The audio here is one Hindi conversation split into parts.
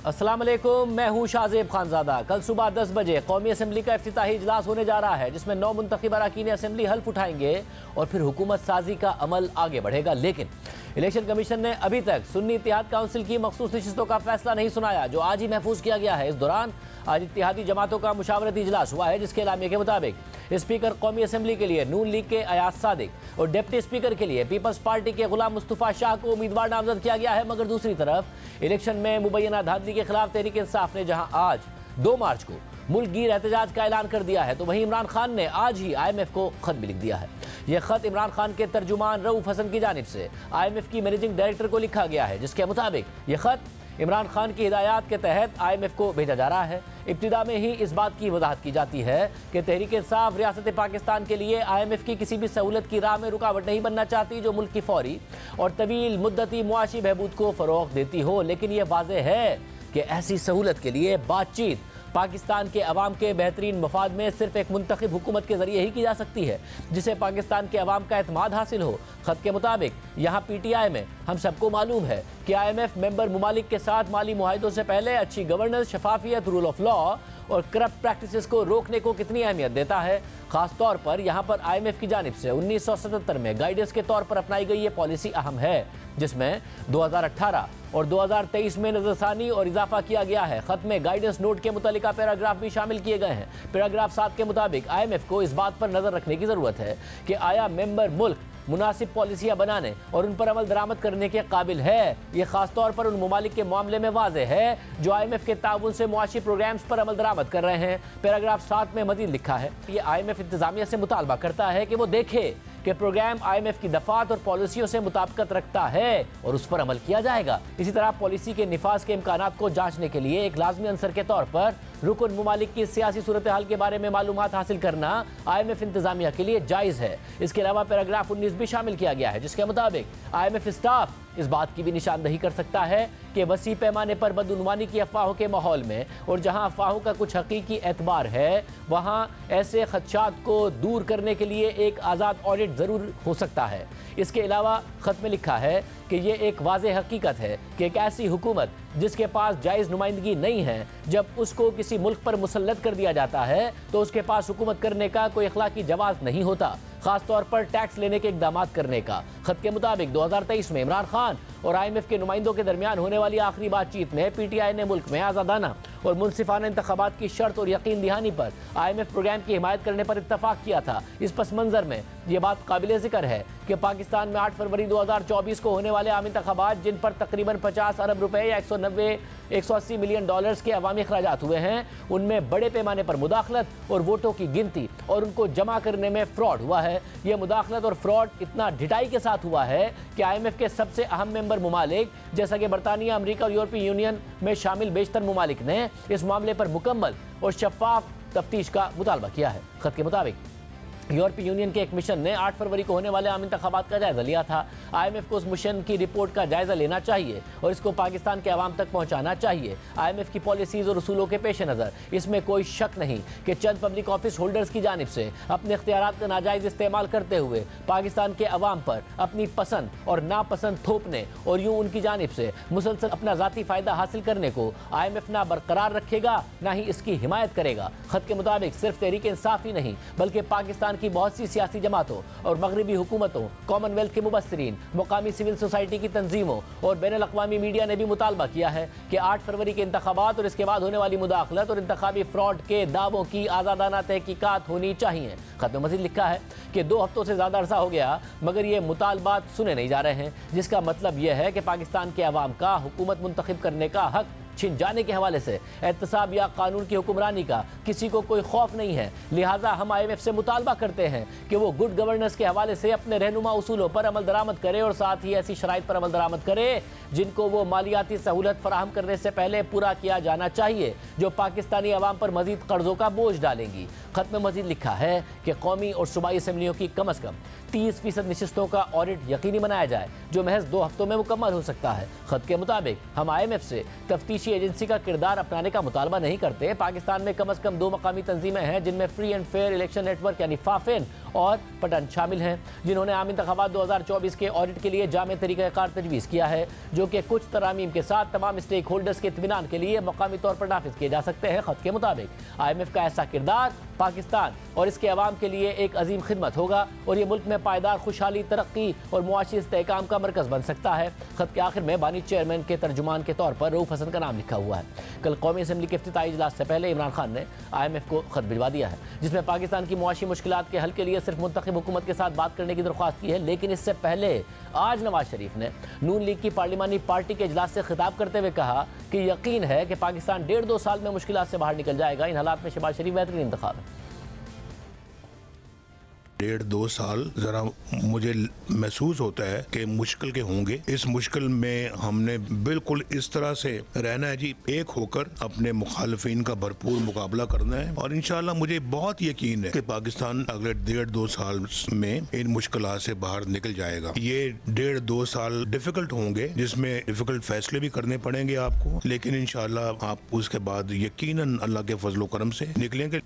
अस्सलाम वालेकुम, मैं हूं शाहजेब खानजादा। कल सुबह 10 बजे कौमी असम्बली का इफ्तिताही इजलास होने जा रहा है, जिसमें 9 मुंतखब अरकान असम्बली हल्फ उठाएंगे और फिर हुकूमत साजी का अमल आगे बढ़ेगा। लेकिन इलेक्शन कमीशन ने अभी तक सुन्नी इत्तेहाद काउंसिल की मखसूस नशिस्तों का फैसला नहीं सुनाया, जो आज ही महफूज किया गया है। इस दौरान आज इत्तेहादी जमातों का मुशावरती इजलास हुआ है, जिसके एलामिया के मुताबिक स्पीकर कौमी असम्बली के लिए नून लीग के अयाज सादिक और डिप्टी स्पीकर के लिए पीपल्स पार्टी के गुलाम मुस्तफा शाह को उम्मीदवार नामजद किया गया है। मगर दूसरी तरफ इलेक्शन में मुबैना धांधली के खिलाफ तहरीक इंसाफ ने जहां आज 2 मार्च को मुल्क गिर एहतजाज का ऐलान कर दिया है, तो वहीं इमरान खान ने आज ही IMF को खत भी लिख दिया है। यह खत इमरान खान के तर्जुमान रऊफ हसन की जानिब से IMF की मैनेजिंग डायरेक्टर को लिखा गया है, जिसके मुताबिक यह खत इमरान खान की हिदायत के तहत IMF को भेजा जा रहा है। इब्तिदा में ही इस बात की वजाहत की जाती है कि तहरीक इंसाफ रियासत पाकिस्तान के लिए IMF की किसी भी सहूलत की राह में रुकावट नहीं बनना चाहती, जो मुल्क की फौरी और तवील मुद्दती मुआशी बहबूद को फ़रोग़ देती हो। लेकिन यह वाज़ेह है कि ऐसी सहूलत के लिए बातचीत पाकिस्तान के अवाम के बेहतरीन मफाद में सिर्फ एक मुंतखब हुकूमत के जरिए ही की जा सकती है, जिसे पाकिस्तान के अवाम का एतमाद हासिल हो। खत के मुताबिक यहाँ PTI में हम सबको मालूम है कि IMF मेंबर मुमालिक के साथ माली मुआहिदों से पहले अच्छी गवर्नेंस, शफाफियत, रूल ऑफ लॉ और करप्ट प्रैक्टिसेस को रोकने को कितनी अहमियत देता है। खास तौर पर यहाँ पर IMF की जानिब से 1977 में गाइडेंस के तौर पर अपनाई गई ये पॉलिसी अहम है, जिसमें 2018 और 2023 में नजरसानी और इजाफा किया गया है। खत में गाइडेंस नोट के मुतालिका पैराग्राफ भी शामिल किए गए हैं। पैराग्राफ 7 के मुताबिक IMF को इस बात पर नजर रखने की जरूरत है कि आया मेंबर मुल्क मुनासिब पॉलिसियाँ बनाने और उन पर अमल दरामद करने के काबिल है। ये खास तौर पर उन ममालिक के मामले में वाज़ेह है जो IMF के ताउन से मुआशी प्रोग्राम्स पर अमल दरामद कर रहे हैं। पैराग्राफ 7 में मज़ीद लिखा है, ये IMF इंतजामिया से मुतालबा करता है कि वो देखे कि प्रोग्राम IMF की दफात और पॉलिसियों से मुताबिकत रखता है और उस पर अमल किया जाएगा। इसी तरह पॉलिसी के निफाज के इम्कानात को जांचने के लिए एक लाजमी अंसर के तौर पर रुकन मुमालिक की सियासी सूरत हाल के बारे में मालूमात हासिल करना IMF इंतजामिया के लिए जायज़ है। इसके अलावा पैराग्राफ 19 भी शामिल किया गया है, जिसके मुताबिक IMF स्टाफ इस बात की भी निशानदही कर सकता है कि वसी पैमाने पर बदउनवानी की अफवाहों के माहौल में और जहां अफवाहों का कुछ हकीकी एतबार है, वहां ऐसे खदशात को दूर करने के लिए एक आज़ाद ऑडिट ज़रूर हो सकता है। इसके अलावा खत में लिखा है कि ये एक वाज़ेह हकीकत है कि एक ऐसी हुकूमत जिसके पास जायज़ नुमाइंदगी नहीं है, जब उसको किसी मुल्क पर मुसल्लत कर दिया जाता है तो उसके पास हुकूमत करने का कोई अखलाकी जवाज़ नहीं होता, खास तौर पर टैक्स लेने के इक़दाम करने का। खत के मुताबिक 2023 में इमरान खान और IMF के नुमाइंदों के दरमियान होने वाली आखिरी बातचीत में PTI ने मुल्क में आज़ादाना और मुनसिफाना इंतखाबात की शर्त और यकीन दहानी पर IMF प्रोग्राम की हिमायत करने पर इत्तफाक किया था। इस पस मंज़र में ये बात काबिल ज़िक्र है कि पाकिस्तान में 8 फरवरी 2024 को होने वाले आम इंतखाबात, जिन पर तकरीबन 50 अरब रुपए या 180 मिलियन डॉलर्स के अवामी अखराजात हुए हैं, उनमें बड़े पैमाने पर मुदाखलत और वोटों की गिनती और उनको जमा करने में फ्रॉड हुआ है। यह मुदाखलत और फ्रॉड इतना ढिठाई के साथ हुआ है कि IMF के सबसे अहम मेंबर मुमालिक जैसा कि बरतानिया, अमरीका और यूरोपीय यूनियन में शामिल बेशतर मुमालिक ने इस मामले पर मुकम्मल और शफाफ तफ्तीश का मुतालबा किया है। खत के मुताबिक यूरोपीय यूनियन के एक मिशन ने 8 फरवरी को होने वाले आम इंतखाबात का जायजा लिया था। IMF को उस मिशन की रिपोर्ट का जायजा लेना चाहिए और इसको पाकिस्तान के अवाम तक पहुंचाना चाहिए। IMF की पॉलिसीज़ और उसूलों के पेश नज़र इसमें कोई शक नहीं कि चंद पब्लिक ऑफिस होल्डर्स की जानिब से अपने इख्तियारात का नाजायज़ इस्तेमाल करते हुए पाकिस्तान के अवाम पर अपनी पसंद और नापसंद थोपने और यूँ उनकी जानिब से मुसलसल अपना ज़ाती फ़ायदा हासिल करने को IMF ना बरकरार रखेगा, ना ही इसकी हिमायत करेगा। खत के मुताबिक सिर्फ तहरीक इंसाफ ही नहीं, बल्कि पाकिस्तान की बहुत सी सियासी जमातों और मगरबी हुकूमतों, कॉमनवेल्थ के मुबस्सिरीन, मुकामी सिविल सोसाइटी की तंजीमों और बैनुल अक़वामी मीडिया ने भी मुतालबा किया है कि 8 फरवरी के इंतखाबात और इसके बाद होने वाली मुदाखलत और इंतखाबी फ्रॉड के दावों की आज़ादाना तहकीकात होनी चाहिए। खत में मज़ीद लिखा है कि 2 हफ्तों से ज़्यादा अरसा हो गया मगर ये मुतालबात सुने नहीं जा रहे हैं, जिसका मतलब यह है कि पाकिस्तान के अवाम का हुकूमत मुंतखब करने का हक छिन जाने के हवाले से एहतसाब या कानून की हुक्मरानी का किसी को कोई खौफ नहीं है। लिहाजा हम IMF से मुतालबा करते हैं कि वो गुड गवर्नेंस के हवाले से अपने रहनुमा उसूलों पर अमल दरामद करे और साथ ही ऐसी शराइत पर अमल दरामद करे जिनको वो मालियाती सहूलत फराहम करने से पहले पूरा किया जाना चाहिए, जो पाकिस्तानी अवाम पर मजीद कर्जों का बोझ डालेंगी। खत में मजीद लिखा है कि कौमी और सूबाई असम्बलियों की कम अज़ कम 30% नशिस्तों का ऑडिट यकीनी बनाया जाए, जो महज 2 हफ्तों में मुकम्मल हो सकता है। खत के मुताबिक हम IMF से तफ्तीशी एजेंसी का किरदार अपनाने का मुतालबा नहीं करते। पाकिस्तान में कम अज कम 2 मकामी तंजीमें हैं जिनमें free and fair election network यानी फाफेन और पटन शामिल हैं, जिन्होंने आम इंतखाबात 2024 के ऑडिट के लिए जामे तरीक़ाकार तजवीज़ किया है, जो कि कुछ तरामीम के साथ तमाम स्टेक होल्डर्स के इत्मीनान के लिए मकामी तौर पर नाफिज किए जा सकते हैं। खत के मुताबिक IMF का ऐसा किरदार पाकिस्तान और इसके अवाम के लिए एक अजीम खिदमत होगा और ये मुल्क में पायदार खुशहाली, तरक्की और मुआशी इस्तेहकाम का मरकज़ बन सकता है। खत के आखिर में बानी चेयरमैन के तर्जुमान के तौर पर रऊफ हसन का नाम लिखा हुआ है। कल कौमी असम्बली के इफ्तिताई इजलास से पहले इमरान खान ने IMF को खत भिजवा दिया है, जिसमें पाकिस्तान की मुआशी मुश्किलात के हल के लिए सिर्फ मुंतखब हुकूमत के साथ बात करने की दरख्वास्त की है। लेकिन इससे पहले आज नवाज शरीफ ने नून लीग की पार्लिमानी पार्टी के इजलास से खिताब करते हुए कहा कि यकीन है कि पाकिस्तान 1.5-2 साल में मुश्किलात से बाहर निकल जाएगा। इन हालात में शहबाज शरीफ बेहतरीन इंतखाब है। 1.5-2 साल ज़रा मुझे महसूस होता है कि मुश्किल के होंगे। इस मुश्किल में हमने बिल्कुल इस तरह से रहना है जी, एक होकर अपने मुखालफिन का भरपूर मुकाबला करना है और इंशाल्लाह मुझे बहुत यकीन है कि पाकिस्तान अगले 1.5-2 साल में इन मुश्किलात से बाहर निकल जाएगा। ये 1.5-2 साल डिफिकल्ट होंगे, जिसमें डिफिकल्ट फैसले भी करने पड़ेंगे आपको, लेकिन इंशाल्लाह आप उसके बाद यकीनन अल्लाह के फजल करम से निकलेंगे।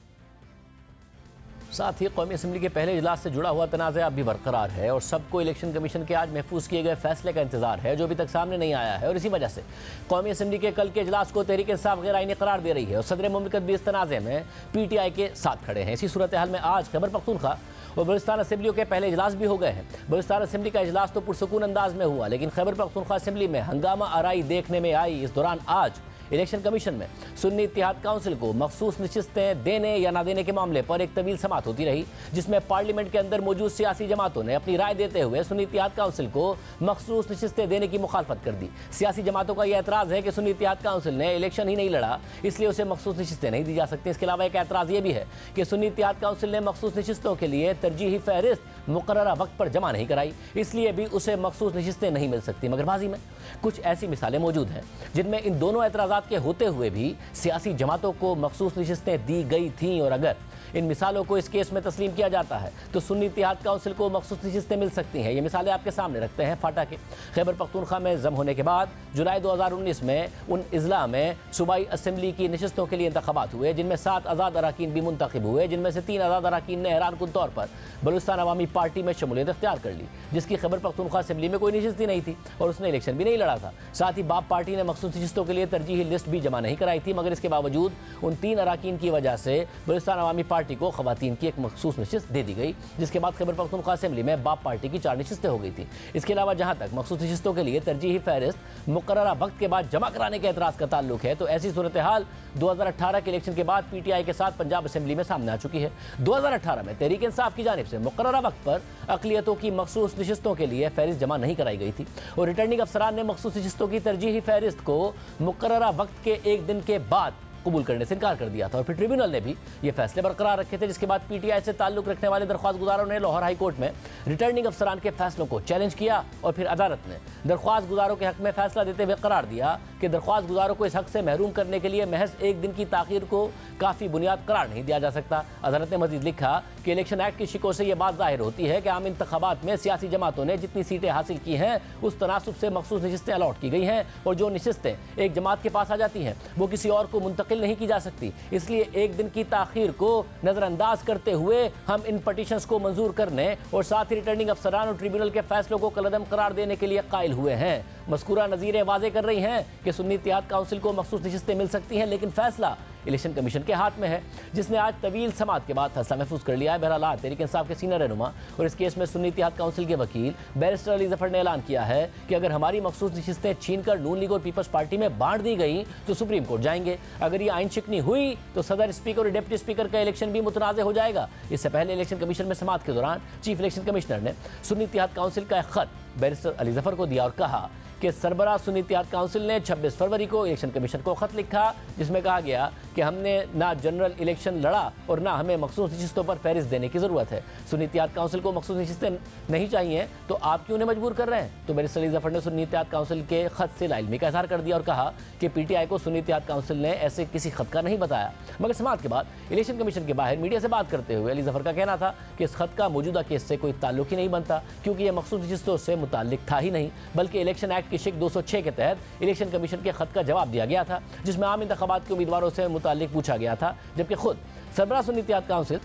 साथ ही कौमी असम्बली के पहले इजलास से जुड़ा हुआ तनाज़ा अब भी बरकरार है और सबको इलेक्शन कमीशन के आज महफूज किए गए फैसले का इंतजार है, जो अभी तक सामने नहीं आया है। और इसी वजह से कौमी असम्बली के कल के इजलास को तहरीक इंसाफ गैर आईनी करार दे रही है और सदर मुमलिकत भी इस तनाज़े में PTI के साथ खड़े हैं। इसी सूरत हाल में आज खैबर पख्तूनख्वा और बलूचिस्तान असम्बलियों के पहले इजलास भी हो गए हैं। बलूचिस्तान असम्बली का इजलास तो पुरसकून अंदाज में हुआ, लेकिन खैबर पख्तूनख्वा असम्बली में हंगामा आराई देखने में आई। इस दौरान आज इलेक्शन कमीशन में सुन्नी इत्तेहाद काउंसिल को मखसूस नशिस्तें देने या ना देने के मामले पर एक तवील समात होती रही, जिसमें पार्लियामेंट के अंदर मौजूद सियासी जमातों ने अपनी राय देते हुए सुन्नी इत्तेहाद काउंसिल को मखसूस नशिस्तें देने की मुखालफत कर दी। सियासी जमातों का यह एतराज़ है कि सुन्नी इत्तेहाद काउंसिल ने इलेक्शन ही नहीं लड़ा, इसलिए उसे मखसूस नशिस्तें नहीं दी जा सकती। इसके अलावा एक एतराज़ यह भी है कि सुन्नी इत्तेहाद काउंसिल ने मखसूस नशिस्तों के लिए तरजीही फहरिस्त मुकर्ररा वक्त पर जमा नहीं कराई, इसलिए भी उसे मखसूस नशिस्तें नहीं मिल सकती। मगर माजी में कुछ ऐसी मिसालें मौजूद हैं जिनमें इन दोनों एतराज़ात के होते हुए भी सियासी जमातों को मखसूस नशिस्तें दी गई थीं और अगर इन मिसालों को इस केस में तस्लीम किया जाता है तो सुन्नी इत्तेहाद काउंसिल को मखसूस नशिस्तें मिल सकती हैं। ये मिसालें आपके सामने रखते हैं फाटा के। खैबर पख्तूनख्वा में जम होने के बाद जुलाई 2019 में उन इजला में सूबाई असम्बली की नशिस्तों के लिए इंतखाबात हुए, जिनमें 7 आज़ाद अराकीन भी मुंतखब हुए, जिनमें से 3 आज़ाद अराकीन ने हैरानकुन तौर पर बलूचिस्तान अवामी पार्टी में शमूलियत इख्तियार कर ली, जिसकी खैबर पख्तूनख्वा असम्बली में कोई नशिस्त ही नहीं थी और उसने इलेक्शन भी नहीं लड़ा था। साथ ही बाप पार्टी ने मखसूस नशिस्तों के लिए तरजीही लिस्ट भी जमा नहीं कराई थी, मगर इसके बावजूद उन 3 अराकीन की वजह से बलूचिस्तान अवामी पार्टी को खवातीन एक मखसूस नशिस्त दे दी गई, जिसके बाद खैबर पख्तूनख्वा असेंबली में बाप पार्टी की 4 नशिस्तें हो गई थी। इसके अलावा जहां तक मखसूस नशिस्तों के लिए तरजीही फहरिस्त मुकर्ररा वक्त के बाद जमा कराने के एतराज़ का ताल्लुक है, तो ऐसी सूरत हाल 2018 के इलेक्शन के बाद PTI के साथ पंजाब असेंबली में सामने आ चुकी है। 2018 में तहरीक इंसाफ की जानिब से मुकर्ररा वक्त पर अक़लियतों की मखसूस नशिस्तों के लिए फहरिस्त जमा नहीं कराई गई थी और रिटर्निंग अफसरान ने मखसूस नशिस्तों की तरजीही फहरिस्त को मुकर्ररा वक्त के 1 दिन के बाद कबूल करने से इनकार कर दिया था और फिर ट्रिब्यूनल ने भी ये फैसले बरकरार रखे थे, जिसके बाद PTI से ताल्लुक रखने वाले दरख्वास्त गुजारों ने लाहौर हाई कोर्ट में रिटर्निंग अफसरान के फैसलों को चैलेंज किया और फिर अदालत ने दरख्वास्त गुजारों के हक में फैसला देते हुए करार दिया कि दरख्वास्त गुजारों को इस हक से महरूम करने के लिए महज 1 दिन की ताखीर को काफ़ी बुनियाद करार नहीं दिया जा सकता। अदालत ने मजीद लिखा कि इलेक्शन एक्ट की शिकों से यह बात जाहिर होती है कि आम इंतखाबात में सियासी जमातों ने जितनी सीटें हासिल की हैं उस तनासुब से मखसूस नशिस्तें अलॉट की गई हैं और जो नशिस्तें एक जमात के पास आ जाती हैं वो किसी और को मुंतकिल नहीं की जा सकती। इसलिए 1 दिन की ताखीर को नजरअंदाज करते हुए हम इन पटिशंस को मंजूर करने और साथ ही रिटर्निंग अफसरान और ट्रिब्यूनल के फैसलों को कलअदम करार देने के लिए कायल हुए हैं। मज़कूरा नज़ीरें वाज़े कर रही हैं कि सुन्नी इत्तेहाद काउंसिल को मखसूस नशिस्तें मिल सकती हैं, लेकिन फैसला इलेक्शन कमीशन के हाथ में है, जिसने आज तवील समात के बाद फैसला महफूज कर लिया है। बहरहाल आज तहरीक इंसाफ के सीनियर रहनुमा और इस केस में सुन्नी इत्तेहाद काउंसिल के वकील बैरिस्टर अली जफर ने ऐलान किया है कि अगर हमारी मखसूस नशिस्तें छीनकर नून लीग और पीपल्स पार्टी में बांट दी गई तो सुप्रीम कोर्ट जाएंगे। अगर ये आइन शिकनी हुई तो सदर स्पीकर और डिप्टी स्पीकर का इलेक्शन भी मुतनाज़ हो जाएगा। इससे पहले इलेक्शन कमीशन में समात के दौरान चीफ इलेक्शन कमिश्नर ने सुन्नी इत्तेहाद काउंसिल का एक खत बैरिस्टर अली जफर को दिया और कहा कि सरबराह सुन्नी इत्तेहाद काउंसिल ने 26 फरवरी को इलेक्शन कमीशन को खत लिखा, जिसमें कहा गया कि हमने ना जनरल इलेक्शन लड़ा और ना हमें मखसूस नशिस्तों पर फहरिस्त देने की ज़रूरत है। सुन्नी इत्तेहाद काउंसिल को मखसूस नशिस्तें नहीं चाहिए तो आप क्यों उन्हें मजबूर कर रहे हैं? तो बैरिस्टर अली ज़फ़र ने सुन्नी इत्तेहाद काउंसिल के खत से लाइलमी का इज़हार कर दिया और कहा कि PTI को सुन्नी इत्तेहाद काउंसिल ने ऐसे किसी खत का नहीं बताया। मगर समाअत के बाद इलेक्शन कमीशन के बाहर मीडिया से बात करते हुए अली ज़फ़र का कहना था कि इस खत का मौजूदा केस से कोई ताल्लुक ही नहीं बनता, क्योंकि यह मखसूस नशिस्तों से मुताल्लिक था ही नहीं, बल्कि इलेक्शन एक्ट की शिक 206 के तहत इलेक्शन कमीशन के खत का जवाब दिया गया था, जिसमें आम इंतखाबात के उम्मीदवारों से मुताल्लिक पूछा गया था। जबकि खुद सरबराह सुन्नी इत्तेहाद काउंसिल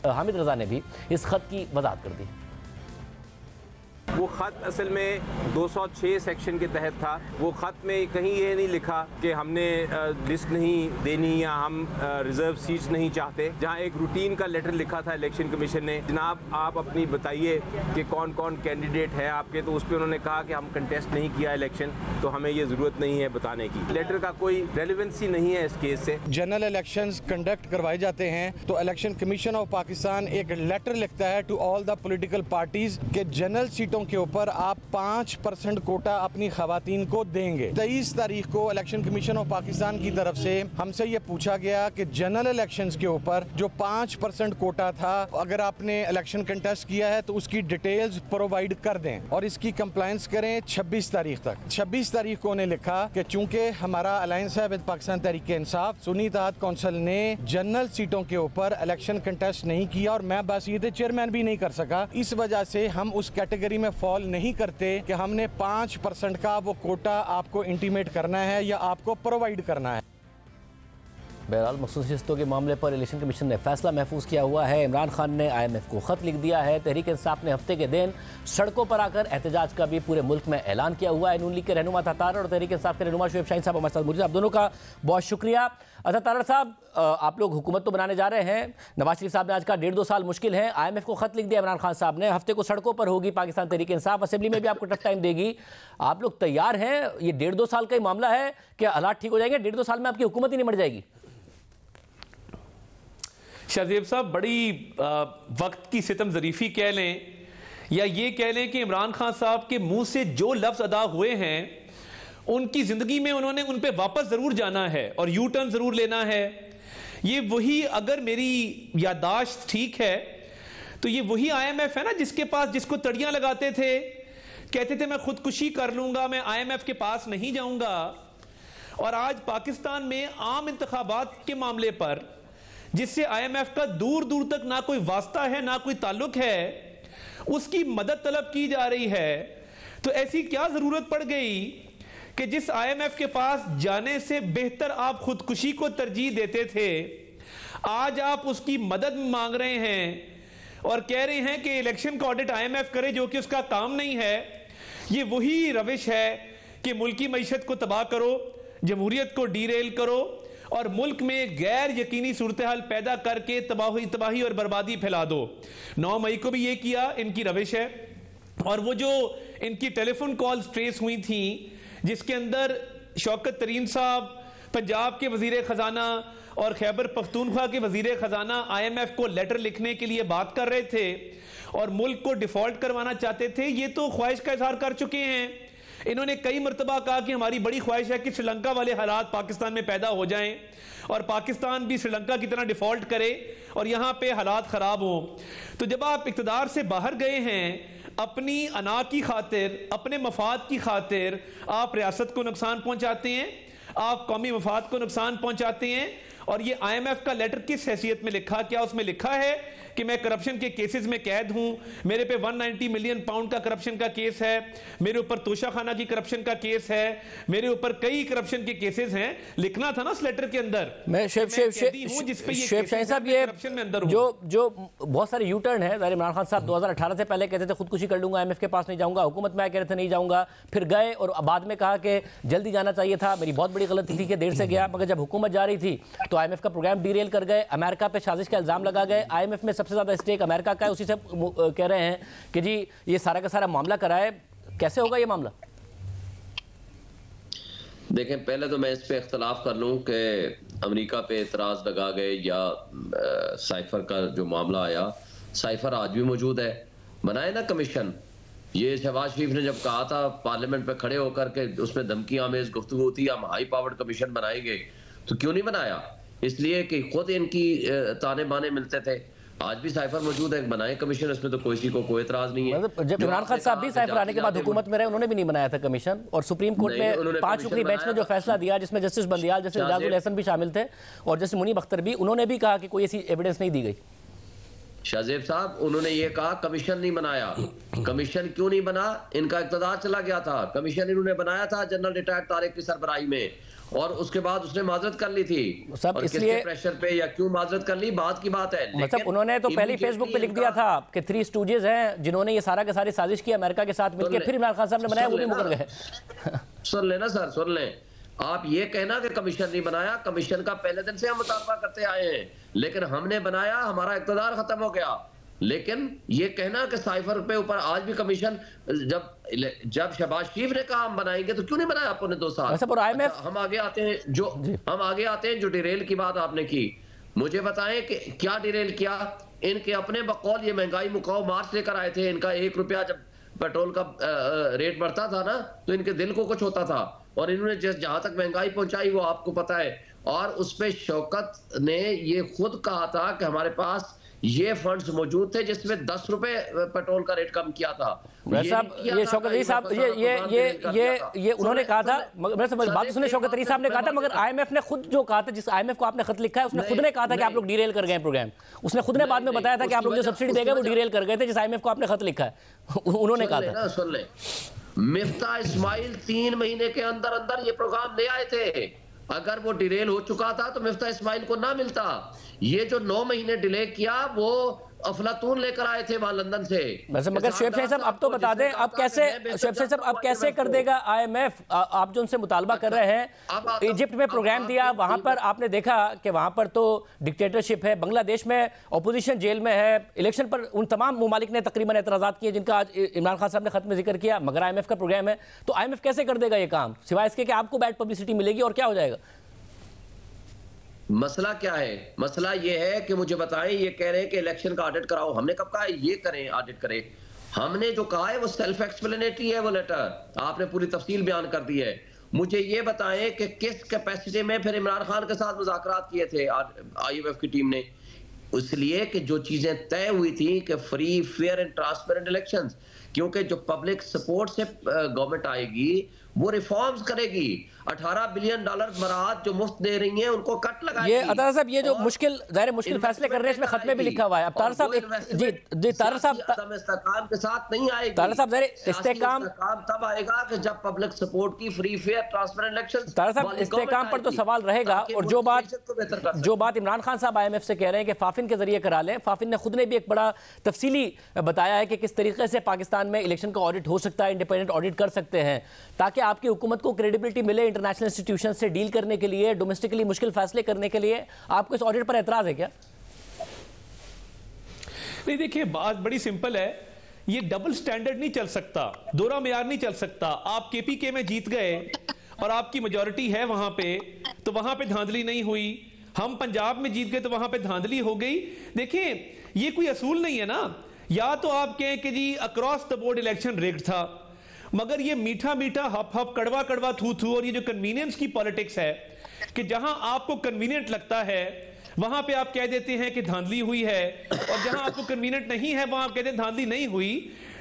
हामिद रजा ने भी इस खत की वजाहत कर दी। वो ख़त असल में 206 सेक्शन के तहत था। वो ख़त में कहीं ये नहीं लिखा कि हमने लिस्ट नहीं देनी या हम रिज़र्व सीट्स नहीं चाहते। जहाँ एक रूटीन का लेटर लिखा था इलेक्शन कमीशन ने, जनाब आप अपनी बताइए कि कौन कौन कैंडिडेट हैं आपके, तो उस पर उन्होंने कहा कि हम कंटेस्ट नहीं किया इलेक्शन, तो हमें ये ज़रूरत नहीं है बताने की। लेटर का कोई रेलिवेंसी नहीं है इस केस से। जनरल इलेक्शंस कंडक्ट करवाए जाते हैं तो इलेक्शन कमीशन ऑफ पाकिस्तान एक लेटर लिखता है to all the political parties के जनरल सीटों के ऊपर आप 5% कोटा अपनी खवातीन को देंगे। 23 तारीख को इलेक्शन कमीशन ऑफ पाकिस्तान की तरफ से हमसे ये पूछा गया कि जनरल इलेक्शंस के ऊपर जो 5% कोटा था, अगर आपने इलेक्शन कंटेस्ट किया है तो उसकी डिटेल्स प्रोवाइड कर दें और इसकी कंप्लायंस करें 26 तारीख तक। 26 तारीख को उन्हें लिखा कि चूंकि हमारा अलायंस है विद पाकिस्तान तहरीक इंसाफ, सुन्नी इत्तेहाद काउंसिल ने जनरल सीटों के ऊपर इलेक्शन कंटेस्ट नहीं किया और मैं बासियत चेयरमैन भी नहीं कर सका, इस वजह से हम उस कैटेगरी में फॉल नहीं करते कि हमने 5% का वो कोटा आपको इंटीमेट करना है या आपको प्रोवाइड करना है। बहरहाल मखसूस नशिस्तों के मामले पर इलेक्शन कमीशन ने फैसला महफूज किया हुआ है। इमरान खान ने IMF को खत लिख दिया है। तहरीक इंसाफ ने हफ्ते के दिन सड़कों पर आकर एहतजाज का भी पूरे मुल्क में ऐलान किया हुआ है। नून लीग के रहनुमा तारड़ और तहरीक इंसाफ के रहनुमा शुएब शाहीन साहब हमारे साथ मौजूद हैं। आप दोनों का बहुत शुक्रिया। अच्छा तारड़ साहब, आप लोग हुकूमत तो बनाने जा रहे हैं, नवाज शरीफ साहब ने आज कहा 1.5-2 साल मुश्किल है, IMF को खत लिख दिया इमरान खान साहब ने, हफ्ते को सड़कों पर होगी पाकिस्तान तहरीक इंसाफ, असेंबली में भी आपको टफ टाइम देगी, आप लोग तैयार हैं? ये 1.5-2 साल का ही मामला है कि हालात ठीक हो जाएंगे? 1.5-2 साल में आपकी हुकूमत ही नहीं मर जाएगी? शाहजेब साहब, बड़ी वक्त की सितम ज़रीफ़ी कह लें या ये कह लें कि इमरान खान साहब के मुंह से जो लफ्ज़ अदा हुए हैं उनकी ज़िंदगी में उन्होंने उन पे वापस ज़रूर जाना है और यू टर्न ज़रूर लेना है। ये वही, अगर मेरी याददाश्त ठीक है तो ये वही IMF है ना जिसके पास, जिसको तड़ियाँ लगाते थे, कहते थे मैं खुदकुशी कर लूँगा, मैं IMF के पास नहीं जाऊँगा। और आज पाकिस्तान में आम इंतखाबात के मामले पर जिससे IMF का दूर दूर तक ना कोई वास्ता है ना कोई ताल्लुक है, उसकी मदद तलब की जा रही है। तो ऐसी क्या जरूरत पड़ गई कि जिस IMF के पास जाने से बेहतर आप खुदकुशी को तरजीह देते थे, आज आप उसकी मदद मांग रहे हैं और कह रहे हैं कि इलेक्शन का ऑडिट IMF करे, जो कि उसका काम नहीं है। ये वही रविश है कि मुल्क की मईशत को तबाह करो, जमहूरियत को डीरेल करो और मुल्क में गैर यकीनी सूरत हाल पैदा करके तबाही और बर्बादी फैला दो। 9 मई को भी ये किया, इनकी रविश है। और वो जो इनकी टेलीफोन कॉल्स ट्रेस हुई थी जिसके अंदर शौकत तरीन साहब पंजाब के वजीर खजाना और खैबर पख्तूनख्वा के वजीर खजाना IMF को लेटर लिखने के लिए बात कर रहे थे और मुल्क को डिफॉल्ट करवाना चाहते थे, ये तो ख्वाहिश का इजहार कर चुके हैं। इन्होंने कई मरतबा कहा कि हमारी बड़ी ख्वाहिश है कि श्रीलंका वाले हालात पाकिस्तान में पैदा हो जाएं और पाकिस्तान भी श्रीलंका की तरह डिफॉल्ट करे और यहाँ पे हालात खराब हों। तो जब आप इक़्तिदार से बाहर गए हैं, अपनी अना की खातिर, अपने मफाद की खातिर आप रियासत को नुकसान पहुंचाते हैं, आप कौमी मफाद को नुकसान पहुंचाते हैं। और ये IMF का लेटर किस हैसियत में लिखा? क्या उसमें लिखा है कि मैं करप्शन के केसेस में कैद हूं, मेरे पे 190 मिलियन पाउंड का करप्शन का केस है, मेरे ऊपर तोशाखाना की करप्शन का केस है, मेरे ऊपर कई करप्शन के केसेस हैं? लिखना था ना उस लेटर के अंदर। मैं शेब शाहीन साहब, ये जो बहुत सारे यू टर्न है, इमरान खान साहब 2018 से पहले कहते थे खुदकुशी कर लूंगा, IMF के पास नहीं जाऊंगा, हुकूमत में आए कह रहे थे नहीं जाऊंगा, फिर गए और बाद में कहा कि जल्दी जाना चाहिए था, मेरी बहुत बड़ी गलती थी कि देर से गया। मगर जब हुकूमत जा रही थी तो IMF का प्रोग्राम डीरेल कर गए, अमेरिका पे साजिश का इल्जाम लगा गए। IMF में सबसे ज्यादा स्टेक अमेरिका का है, उसी से कह रहे हैं कि जी ये सारा का सारा मामला कराए। कैसे होगा ये मामला? देखें, पहले तो मैं इस पे इख्तलाफ कर लूं कि अमेरिका पे एतराज लगा गए या साइफर का जो मामला आया, साइफर आज भी मौजूद है, बनाए ना कमीशन, ये शहबाज शरीफ ने जब कहा था पार्लियामेंट पे खड़े होकर के उसमें धमकी आमेज गुफ्तगू थी, हम हाई पावर्ड कमीशन बनाएंगे, तो क्यों नहीं बनाया? इसलिए कि खुद इनकी ताने बाने मिलते थे। आज भी साइफर मौजूद है, बनाए कमीशन, इसमें तो किसी को कोई एतराज नहीं है। मतलब जब इमरान खान साहब भी साइफर आने के बाद हुकूमत में रहे, उन्होंने भी नहीं बनाया था कमीशन, और सुप्रीम कोर्ट ने 5 रुकनी बेंच ने जो फैसला दिया जिसमें जस्टिस बंदियाल, जस्टिस इजाजुल हसन भी शामिल थे और जस्टिस मुनीब अख्तर भी, उन्होंने भी कहा कि कोई ऐसी एविडेंस नहीं दी गई। शाहजेब साहब, उन्होंने ये कहा कमीशन नहीं बनाया। कमीशन क्यों नहीं बना? इनका इक़्तिदार चला गया था। कमीशन इन्होंने बनाया था जनरल रिटायर्ड तारिक की सरबराही में, और उसके बाद उसने माजरत कर ली थी। सब इसलिए प्रेशर पे या क्यों माजरत कर ली, बात की बात है। मतलब उन्होंने तो पहले फेसबुक पे लिख दिया था कि 3 स्टूजेस हैं जिन्होंने ये सारा के सारी साजिश की अमेरिका के साथ मिलकर, फिर इमरान खान साहब ने बनाया, वो भी मुकर गए। सुन लेना सर, सुन लें। आप ये कहना कि कमीशन नहीं बनाया, कमीशन का पहले दिन से हम मुतालबा करते आए हैं, लेकिन हमने बनाया, हमारा इक़्तिदार खत्म हो गया। लेकिन ये कहना कि साइफर पे ऊपर आज भी कमीशन, जब शहबाज शरीफ ने कहा हम बनाएंगे तो क्यों नहीं बनाया आपने 2 साल? हम आगे आते हैं जो डिरेल की बात आपने की, मुझे बताएं कि क्या डिरेल किया? इनके अपने बकौल ये महंगाई मुकाओ मार्च लेकर आए थे। इनका 1 रुपया जब पेट्रोल का रेट बढ़ता था ना, तो इनके दिल को कुछ होता था, और इन्होंने जहां तक महंगाई पहुंचाई वो आपको पता है। और उस पे शौकत ने ये खुद कहा था कि हमारे पास ये फंड्स मौजूद थे जिसमें 10 रुपए पेट्रोल का रेट कम किया था। ये शौकत अली साहब ये उन्होंने कहा था, बात सुने, शौकत अली साहब ने कहा था, मगर आईएमएफ ने खुद जो कहा था, जिस आईएमएफ को आपने खत लिखा है, उसने खुद ने कहा था कि आप लोग डीरेल कर गए प्रोग्राम। उसने खुद ने बाद में बताया था कि आप लोग जो सब्सिडी देंगे वो डीरेल कर गए थे, जिस आईएमएफ को आपने खत लिखा है, उन्होंने कहा था। सुन ले, मिफ्ता इस्माइल 3 महीने के अंदर अंदर ये प्रोग्राम ले आए थे। अगर वो डिलेल हो चुका था तो मिफ्ता इस्माइल को ना मिलता। ये जो 9 महीने डिले किया वो अफलातून लेकर आए थे वहां लंदन से। मगर शुएब शाही साहब अब तो बता दें, अब कैसे शुएब शाही साहब अब कैसे कर देगा आईएमएफ? आप जो उनसे मुतालबा कर रहे हैं, इजिप्ट में प्रोग्राम दिया, वहां पर आपने देखा कि वहां पर तो डिक्टेटरशिप है, बांग्लादेश में अपोजिशन जेल में है, इलेक्शन पर उन तमाम ममालिक ने तकरीबन एतराज़ात किए जिनका आज इमरान खान साहब ने खत में जिक्र किया, मगर आईएमएफ का प्रोग्राम है। तो आईएमएफ कैसे कर देगा ये काम, सिवाय इसके कि आपको बैड पब्लिसिटी मिलेगी, और क्या हो जाएगा? मसला क्या है? मसला ये है कि मुझे बताएं, ये कह रहे हैं कि इलेक्शन का ऑडिट कराओ। हमने कब कहा ये करें, ऑडिट करें? हमने जो कहा है वो सेल्फ एक्सप्लेनेटरी है। वो लेटर आपने पूरी तफसील बयान कर दी है। मुझे ये बताएं कि किस कैपेसिटी में फिर इमरान खान के साथ मुज़ाकरात किए थे आईएमएफ की टीम ने? इसलिए कि जो चीजें तय हुई थी कि free, fair and transparent elections, क्योंकि जो पब्लिक सपोर्ट से गवर्नमेंट आएगी वो रिफॉर्म्स करेगी। $18 बिलियन मराहत जो मुफ्त दे रही हैं उनको कट लगाएगी। ये अतार साहब, ये जो मुश्किल फैसले कर रहे हैं, इसमें खत में भी लिखा हुआ है। अब तार साहब जी तार साहब इस्तेकाम के साथ नहीं आएगी। तार साहब इस्तेकाम तब आएगा कि जब पब्लिक सपोर्ट की फ्री, फेयर, ट्रांसपेरेंट इलेक्शन। तार साहब इस्तेकाम पर तो सवाल रहेगा, और जो बात इमरान खान साहब आईएमएफ से कह रहे हैं कि फाफिन के जरिए करा लें, फाफिन ने खुद ने भी एक बड़ा तफसीली बताया है कि किस तरीके से पाकिस्तान में इलेक्शन का ऑडिट हो सकता है, इंडिपेंडेंट ऑडिट कर सकते हैं, ताकि आपकी हुकूमत को क्रेडिबिलिटी मिले इंटरनेशनल इंस्टीट्यूशन से डील करने के लिए, डोमेस्टिकली मुश्किल फैसले करने के लिए। आपको इस ऑडिट पर एतराज है क्या? नहीं, देखिए बात बड़ी सिंपल है। ये डबल स्टैंडर्ड नहीं चल सकता, दोहरा मेयार नहीं चल सकता। आप केपीके में जीत गए और आपकी मेजॉरिटी है वहां पे, तो वहां पे धांधली नहीं हुई। हम पंजाब में जीत गए तो वहां पे धांधली हो गई। देखिए ये कोई असूल नहीं है ना। या तो आप कहें कि जी across the board election rigged था, मगर ये मीठा मीठा हप हप, कड़वा कड़वा थू थू, और ये जो कन्वीनियंस की पॉलिटिक्स है कि जहां आपको कन्वीनियंट लगता है वहां पे आप कह देते हैं कि धांधली हुई है, और जहां आपको कन्वीनियंट नहीं है वहां आप कहते हैं धांधली नहीं हुई।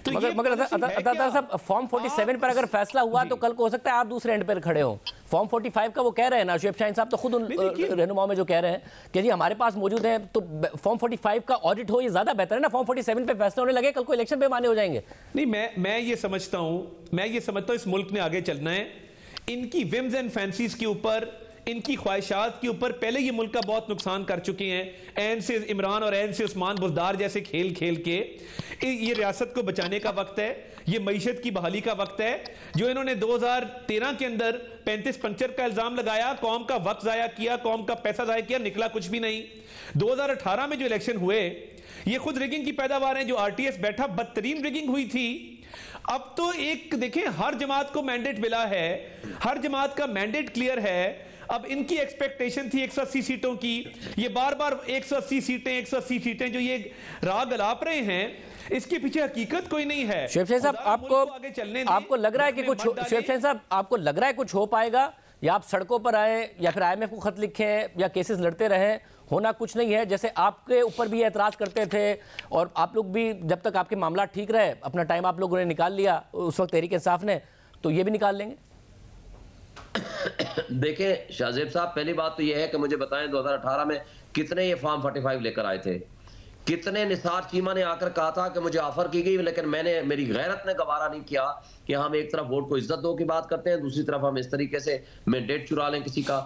तो मगर साहब फॉर्म 47 पर अगर फैसला हुआ तो कल को हो सकता है आप दूसरे एंड पर खड़े हो। फॉर्म 45 का वो कह रहे हैं ना, शुएब शाहीन साहब तो खुद उन रहनुमाओं में जो कह रहे हैं कि जी हमारे पास मौजूद है, तो फॉर्म 45 का ऑडिट हो, ये ज्यादा बेहतर है ना। फॉर्म 47 पे फैसला होने लगे, कल को इलेक्शन पे माने हो जाएंगे। नहीं, मैं ये समझता हूं इस मुल्क ने आगे चलना है। इनकी विम्स एंड फैंसीज के ऊपर, इनकी ख्वाहिशात के ऊपर पहले ये मुल्क का बहुत नुकसान कर चुके हैं। एन से इमरान और एन से उस्मान बुज़दार जैसे खेल खेल के ये रियासत को बचाने का वक्त है, ये मईशत की बहाली का वक्त है। जो इन्होंने 2013 के अंदर 35 पंचर का इल्जाम लगाया, कौम का वक्त जाया किया, कौम का पैसा जाया किया, निकला कुछ भी नहीं। 2018 में जो इलेक्शन हुए ये खुद रिगिंग की पैदावार है। जो आरटीएस बैठा, बदतरीन रिगिंग हुई थी। अब तो एक देखें, हर जमात को मैंडेट मिला है, हर जमात का मैंडेट क्लियर है। अब इनकी एक्सपेक्टेशन थी 180 सीटों की, ये बार बार 180 सीटें जो ये राग अलाप रहे हैं, इसके पीछे हकीकत कोई नहीं है। शिवसेना साहब, आपको लग रहा है कि कुछ, शिवसेना साहब आपको लग रहा है कुछ हो पाएगा, या आप सड़कों पर आए या फिर IMF को खत लिखें या केसेस लड़ते रहे, होना कुछ नहीं है? जैसे आपके ऊपर भी एतराज करते थे और आप लोग भी जब तक आपके मामला ठीक रहे, अपना टाइम आप लोगों ने निकाल लिया उस वक्त तहरीक इंसाफ ने, तो ये भी निकाल लेंगे। देखिए शाहजेब साहब, पहली बात तो यह है कि मुझे बताएं 2018 में कितने ये फॉर्म 45 लेकर आए थे, कितने निसार चीमा ने आकर कहा था कि मुझे ऑफर की गई, लेकिन मेरी गैरत ने गवारा नहीं किया कि हम एक तरफ वोट को इज्जत दो की बात करते हैं, दूसरी तरफ हम इस तरीके से मैंडेट चुरा लें किसी का।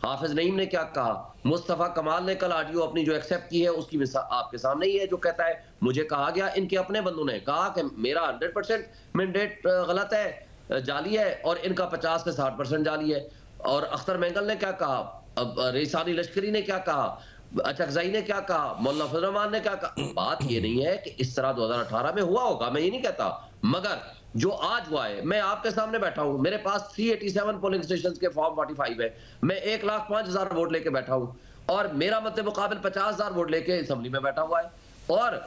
हाफिज नईम ने क्या कहा, मुस्तफा कमाल ने कल ऑडियो अपनी जो एक्सेप्ट की है उसकी आपके सामने ही है, जो कहता है मुझे कहा गया, इनके अपने बंदों ने कहा कि मेरा 100% मैंडेट गलत है, जाली है, और इनका 50 से 60% जाली है। और अख्तर मेंगल ने क्या कहा, अब रेसानी लश्करी ने क्या कहा, अचकजाई ने क्या कहा, मौलाना फजल रहमान ने क्या कहा। बात ये नहीं है कि इस तरह 2018 में हुआ होगा, मैं ये नहीं कहता, मगर जो आज हुआ है, मैं आपके सामने बैठा हूं, मेरे पास 387 पोलिंग स्टेशन के फॉर्म 45 है, मैं 1,05,000 वोट लेके बैठा हूं, और मेरा मद्दे मुकाबिल 50,000 वोट लेके असेंबली में बैठा हुआ है। और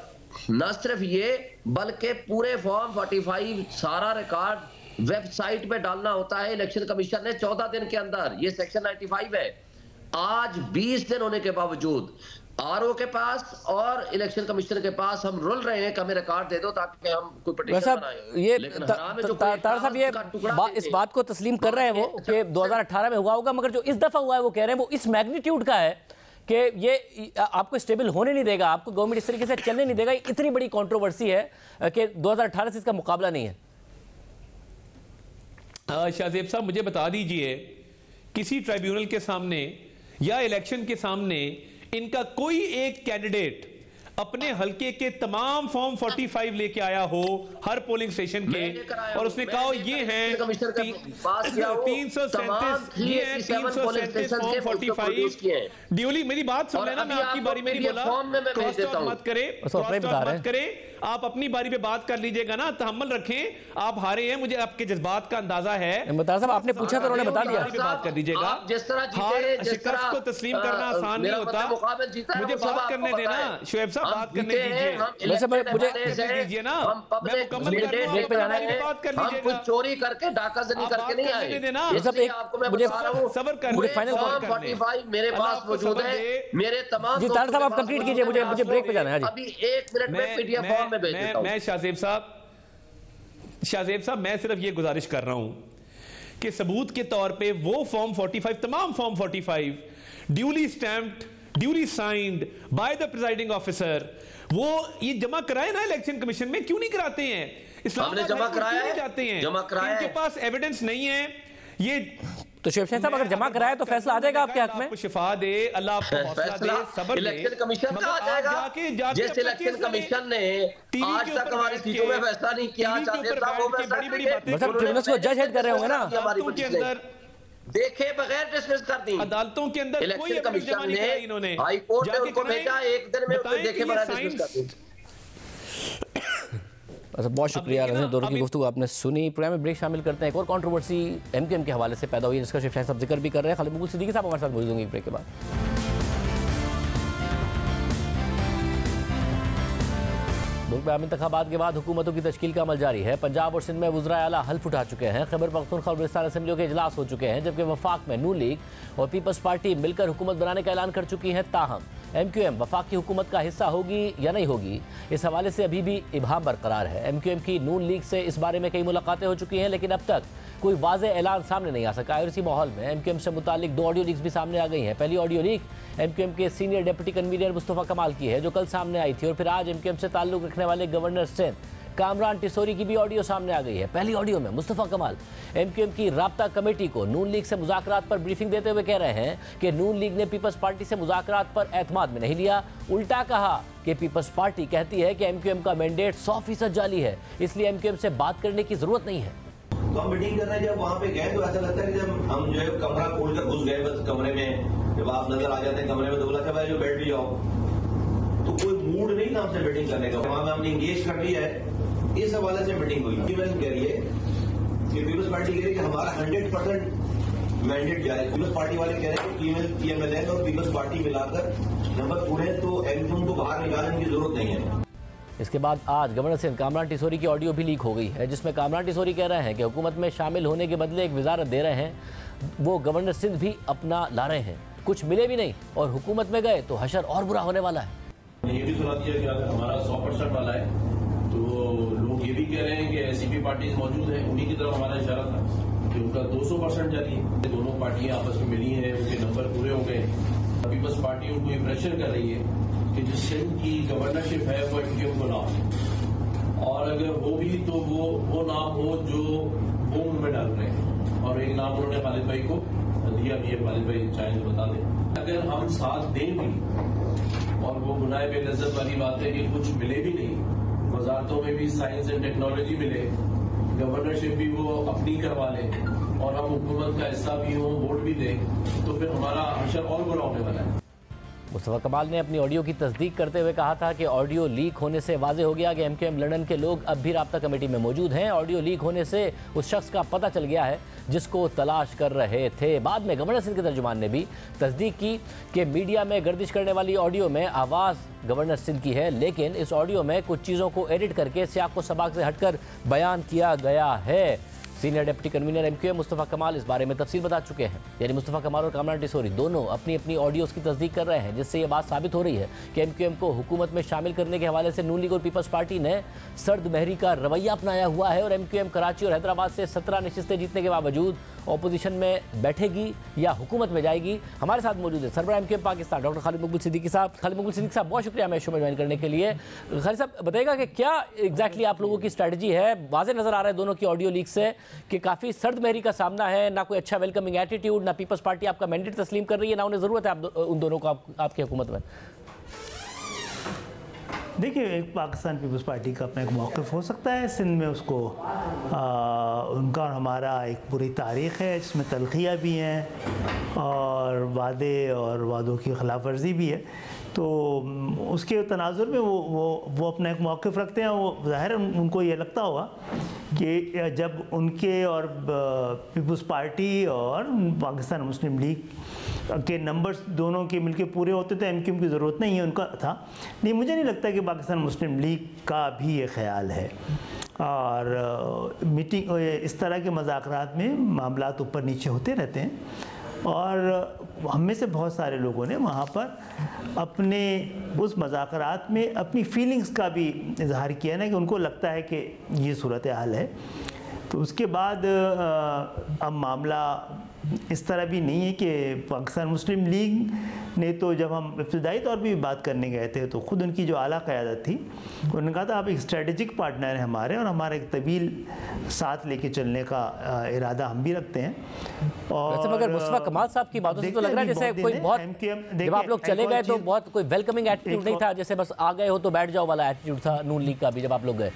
न सिर्फ ये, बल्कि पूरे फॉर्म 45 सारा रिकॉर्ड वेबसाइट पे डालना होता है। इलेक्शन कमीशन ने 14 दिन के अंदर, ये सेक्शन 95 है, आज 20 दिन होने के बावजूद आरओ के पास और इलेक्शन कमिश्नर के पास हम रुल रहे हैं कि हमें रिकॉर्ड दे दो ताकि हम कोई पिटीशन बनाएं। ये तार साहब ये इस बात को तस्लीम कर रहे हैं वो कि 2018 में हुआ होगा, मगर जो इस दफा हुआ है वो कह रहे हैं वो इस मैग्नीट्यूड का है कि ये आपको स्टेबल होने नहीं देगा, आपको गवर्नमेंट इस तरीके से चलने नहीं देगा। इतनी बड़ी कंट्रोवर्सी है कि 2018 से इसका मुकाबला नहीं है। शाहजेब साहब मुझे बता दीजिए, किसी ट्राइब्यूनल के सामने या इलेक्शन के सामने इनका कोई एक कैंडिडेट अपने हलके के तमाम फॉर्म 45 लेके आया हो हर पोलिंग स्टेशन के, और उसने कहा ये हैं 337 ये हैं 337 फॉर्म 45 ड्यूली। मेरी बात सुन लेना, मैं आपकी बारी में नहीं बोला, मत करे, आप अपनी बारी पे बात कर लीजिएगा ना, तहम्मुल रखें, आप हारे हैं, मुझे आपके जज्बात का अंदाजा है। साहब आपने पूछा तो उन्होंने बता दिया, बात कर दीजिएगा, शिकस्त को तस्लीम करना आसान नहीं होता, मुझे बात करने देना, शुएब साहब बात करने दीजिए, मुझे दीजिए ना, मैं मुकम्मल बात कर लीजिएगा, चोरी करके डाकाजनी करके नहीं आए देना, सबर कर, मेरे पास मौजूद है, मेरे तमाम जी तार साहब आप कंप्लीट कीजिए, मुझे ब्रेक पे जाना है। अभी 1 मिनट में पीडीएफ फॉर्म में भेज देता हूं। मैं शाहजेब साहब मैं सिर्फ ये गुजारिश कर रहा हूं कि सबूत के तौर पे वो फॉर्म 45 तमाम form 45 duly stamped, duly signed by the presiding officer, वो ये जमा कराए ना इलेक्शन कमीशन में, क्यों नहीं कराते हैं? हमने जमा कराया है, जाते हैं, जमा कराया, इनके पास एविडेंस नहीं है। ये तो शिवसेना साहब अगर जमा कराए तो फैसला आ जाएगा आपके हक में? शिफा दे, अल्लाह आपको हौसला दे, सब्र दे। इलेक्शन कमिशन का आ जाएगा, जिस इलेक्शन कमीशन ने आज तक हमारी सीटों में फैसला नहीं किया, ट्रिब्यूनल्स को जज हेड कर रहे होंगे ना, देखे बगैर डिसमिस कर दी अदालतों के अंदर। इलेक्शन कमीशन ने हाई कोर्ट ने उनको भेजा, एक दिन में उनको देखे बगैर डिसमिस कर दी। अच्छा, बहुत शुक्रिया दोनों की गुफ्तगू आपने सुनी। प्रोग्राम में ब्रेक शामिल करते हैं। एक और कंट्रोवर्सी MQM के हवाले से पैदा हुई है जिसका शिवसेना साहब जिक्र भी कर रहे हैं। खालिद मुगल सिद्दीकी साहब हमारे साथ मौजूद होंगे ब्रेक के बाद। मुल्क में आम इंतखाबात के बाद हुकूमतों की तश्कील का अमल जारी है। पंजाब और सिंध में वज़राए आला हल्फ उठा चुके हैं। खैबर पख्तूनख्वा और बलूचिस्तान असेंबलियों के इजलास हो चुके हैं, जबकि वफाक में नून लीग और पीपल्स पार्टी मिलकर हुकूमत बनाने का ऐलान कर चुकी है। ताहम MQM वफाक की हुकूमत का हिस्सा होगी या नहीं होगी, इस हवाले से अभी भी इबहाम बरकरार है। MQM की नून लीग से इस बारे में कई मुलाकातें हो चुकी हैं, लेकिन अब तक कोई वाज़ेह ऐलान सामने नहीं आ सका है। और इसी माहौल में MQM से मुतालिक 2 ऑडियो लीक्स भी सामने आ गई हैं। पहली ऑडियो लीक MQM के सीनियर डिप्टी कन्वीनर मुस्तफ़ा कमाल की है, जो कल सामने आई थी, और फिर आज MQM से ताल्लुक़ रखने वाले गवर्नर सिंध कामरान टिसोरी की भी ऑडियो सामने आ गई है। पहली ऑडियो में मुस्तफ़ा कमाल MQM की राब्ता कमेटी को नून लीग से मुज़ाकरात पर ब्रीफिंग देते हुए कह रहे हैं कि नून लीग ने पीपल्स पार्टी से मुज़ाकरात पर एतमाद में नहीं लिया। उल्टा कहा कि पीपल्स पार्टी कहती है कि MQM का मैंडेट 100% जाली है, इसलिए MQM से बात करने की जरूरत नहीं है। तो हम मीटिंग कर रहे हैं, जब वहाँ पे गए तो ऐसा लगता है कि जब हम जो है कमरा खोलकर घुस गए बस कमरे में, जब आप नजर आ जाते हैं कमरे में तो बोला भाई जो बैठ भी जाओ, तो कोई मूड नहीं था हमसे मीटिंग करने का। वहाँ में हमने इंगेज कर लिया है, इस हवाले से मीटिंग हुई। कह रही है कि पीपल्स पार्टी कह रही है कि हमारा 100% मैंडेट जाए। पीपल्स पार्टी वाले कह रहे हैं कि पीएमएलएन और पीपल्स पार्टी मिलाकर नंबर पूरे, तो एमक्यूएम को बाहर निकालने की जरूरत नहीं है। इसके बाद आज गवर्नर सिंह कामरान टिसोरी की ऑडियो भी लीक हो गई है, जिसमें कामरान टिसोरी कह रहे हैं कि हुकूमत में शामिल होने के बदले एक वजारत दे रहे हैं, वो गवर्नर सिंह भी अपना ला रहे हैं, कुछ मिले भी नहीं और हुकूमत में गए तो हशर और बुरा होने वाला है। ये भी सुना दिया कि अगर हमारा 100% वाला है तो लोग ये भी कह रहे हैं कि एससीपी पार्टी मौजूद है, उन्हीं की तरफ हमारा इशारा था कि उनका 200% जारी है। दोनों पार्टियां आपस में मिली हैं, उनके नंबर पूरे हो गए। पीपल्स पार्टी उनको ये प्रेशर कर रही है कि जिस सिंध की गवर्नरशिप है वो एमक्यूएम को ना हो, और अगर वो भी तो वो नाम हो जो वो में डाल रहे हैं। और एक नाम उन्होंने खालिद भाई को दिया भी है, खालिद भाई चाहे बता दें। अगर हम साथ दें भी और वो गुनाह बेनज़र वाली बात है कि कुछ मिले भी नहीं, वजारतों में भी साइंस एंड टेक्नोलॉजी मिले, गवर्नरशिप भी वो अपनी करवा लें और हम हुकूमत का हिस्सा भी हों, वोट भी दें, तो फिर हमारा हशर और बुरा होने वाला है। मुस्तफा कमाल ने अपनी ऑडियो की तस्दीक करते हुए कहा था कि ऑडियो लीक होने से वाज़ेह हो गया कि एमक्यूएम लंदन के लोग अब भी राब्ता कमेटी में मौजूद हैं। ऑडियो लीक होने से उस शख्स का पता चल गया है जिसको तलाश कर रहे थे। बाद में गवर्नर सिंह के तर्जुमान ने भी तस्दीक की कि मीडिया में गर्दिश करने वाली ऑडियो में आवाज़ गवर्नर सिंह की है, लेकिन इस ऑडियो में कुछ चीज़ों को एडिट करके सियाक व सबाक से हटकर बयान किया गया है। Senior deputy convener MQM Mustafa कमाल इस बारे में तफसील बता चुके हैं। यानी मुस्तफा कमाल और कामरान टिसोरी दोनों अपनी अपनी ऑडियोज़ की तस्दीक कर रहे हैं, जिससे ये बात साबित हो रही है कि एमक्यूएम को हुकूमत में शामिल करने के हवाले से नून लीग और पीपल्स पार्टी ने सर्द महरी का रवैया अपनाया हुआ है और एमक्यूएम कराची और हैदराबाद से 17 नशिस्तें जीतने के बावजूद ऑपोजिशन में बैठेगी या हुकूमत में जाएगी। हमारे साथ मौजूद है सरबराह एमक्यूएम पाकिस्तान डॉक्टर खालिद मकबूल सिद्दीकी साहब। खालिद मकबूल सिद्दीकी साहब, बहुत शुक्रिया हमें शो में ज्वाइन करने के लिए। खालिद साहब, बताइएगा कि क्या एग्जैक्टली आप लोगों की स्ट्रैटेजी है? वाज़ेह नज़र आ रहा है दोनों की ऑडियो लीक से कि काफ़ी सर्द महरी का सामना है, ना कोई अच्छा वेलकमिंग एटीट्यूड, ना पीपल्स पार्टी आपका मैंडेट तस्लीम कर रही है, ना उन्हें ज़रूरत है उन दोनों को आपकी हुकूमत में। देखिए, एक पाकिस्तान पीपल्स पार्टी का अपना एक मौक़िफ़ हो सकता है सिंध में, उसको उनका और हमारा एक पूरी तारीख़ है जिसमें तलख़ियाँ भी हैं और वादे और वादों की खिलाफ वर्जी भी है, तो उसके तनाजुर में वो अपना एक मौक़िफ़ रखते हैं। वो ज़ाहिर उनको ये लगता होगा कि जब उनके और पीपल्स पार्टी और पाकिस्तान मुस्लिम लीग के नंबर्स दोनों के मिलके पूरे होते थे, एमक्यूएम की ज़रूरत नहीं है उनका था। नहीं, मुझे नहीं लगता कि पाकिस्तान मुस्लिम लीग का भी ये ख्याल है। और मीटिंग इस तरह के मज़ाकरात में मामलात ऊपर नीचे होते रहते हैं और हम में से बहुत सारे लोगों ने वहाँ पर अपने उस मज़ाकरात में अपनी फीलिंग्स का भी इजहार किया ना कि उनको लगता है कि ये सूरत हाल है। तो उसके बाद अब मामला इस तरह भी नहीं है कि पाकिस्तान मुस्लिम लीग ने तो जब हम इब्तदाई तौर पर भी बात करने गए थे तो ख़ुद उनकी जो आला क़यादत थी उन्होंने कहा था आप एक स्ट्रेटजिक पार्टनर हैं हमारे और हमारा एक तवील साथ लेके चलने का इरादा हम भी रखते हैं। और मगर मुस्तफा कमाल साहब की बातों से तो लग रहा है जैसे कोई बहुत, जब आप लोग चले गए तो बहुत कोई वेलकमिंग एटीट्यूड नहीं था, जैसे बस आ गए हो तो बैठ जाओ वाला एटीट्यूड था नून लीग का भी जब आप लोग गए।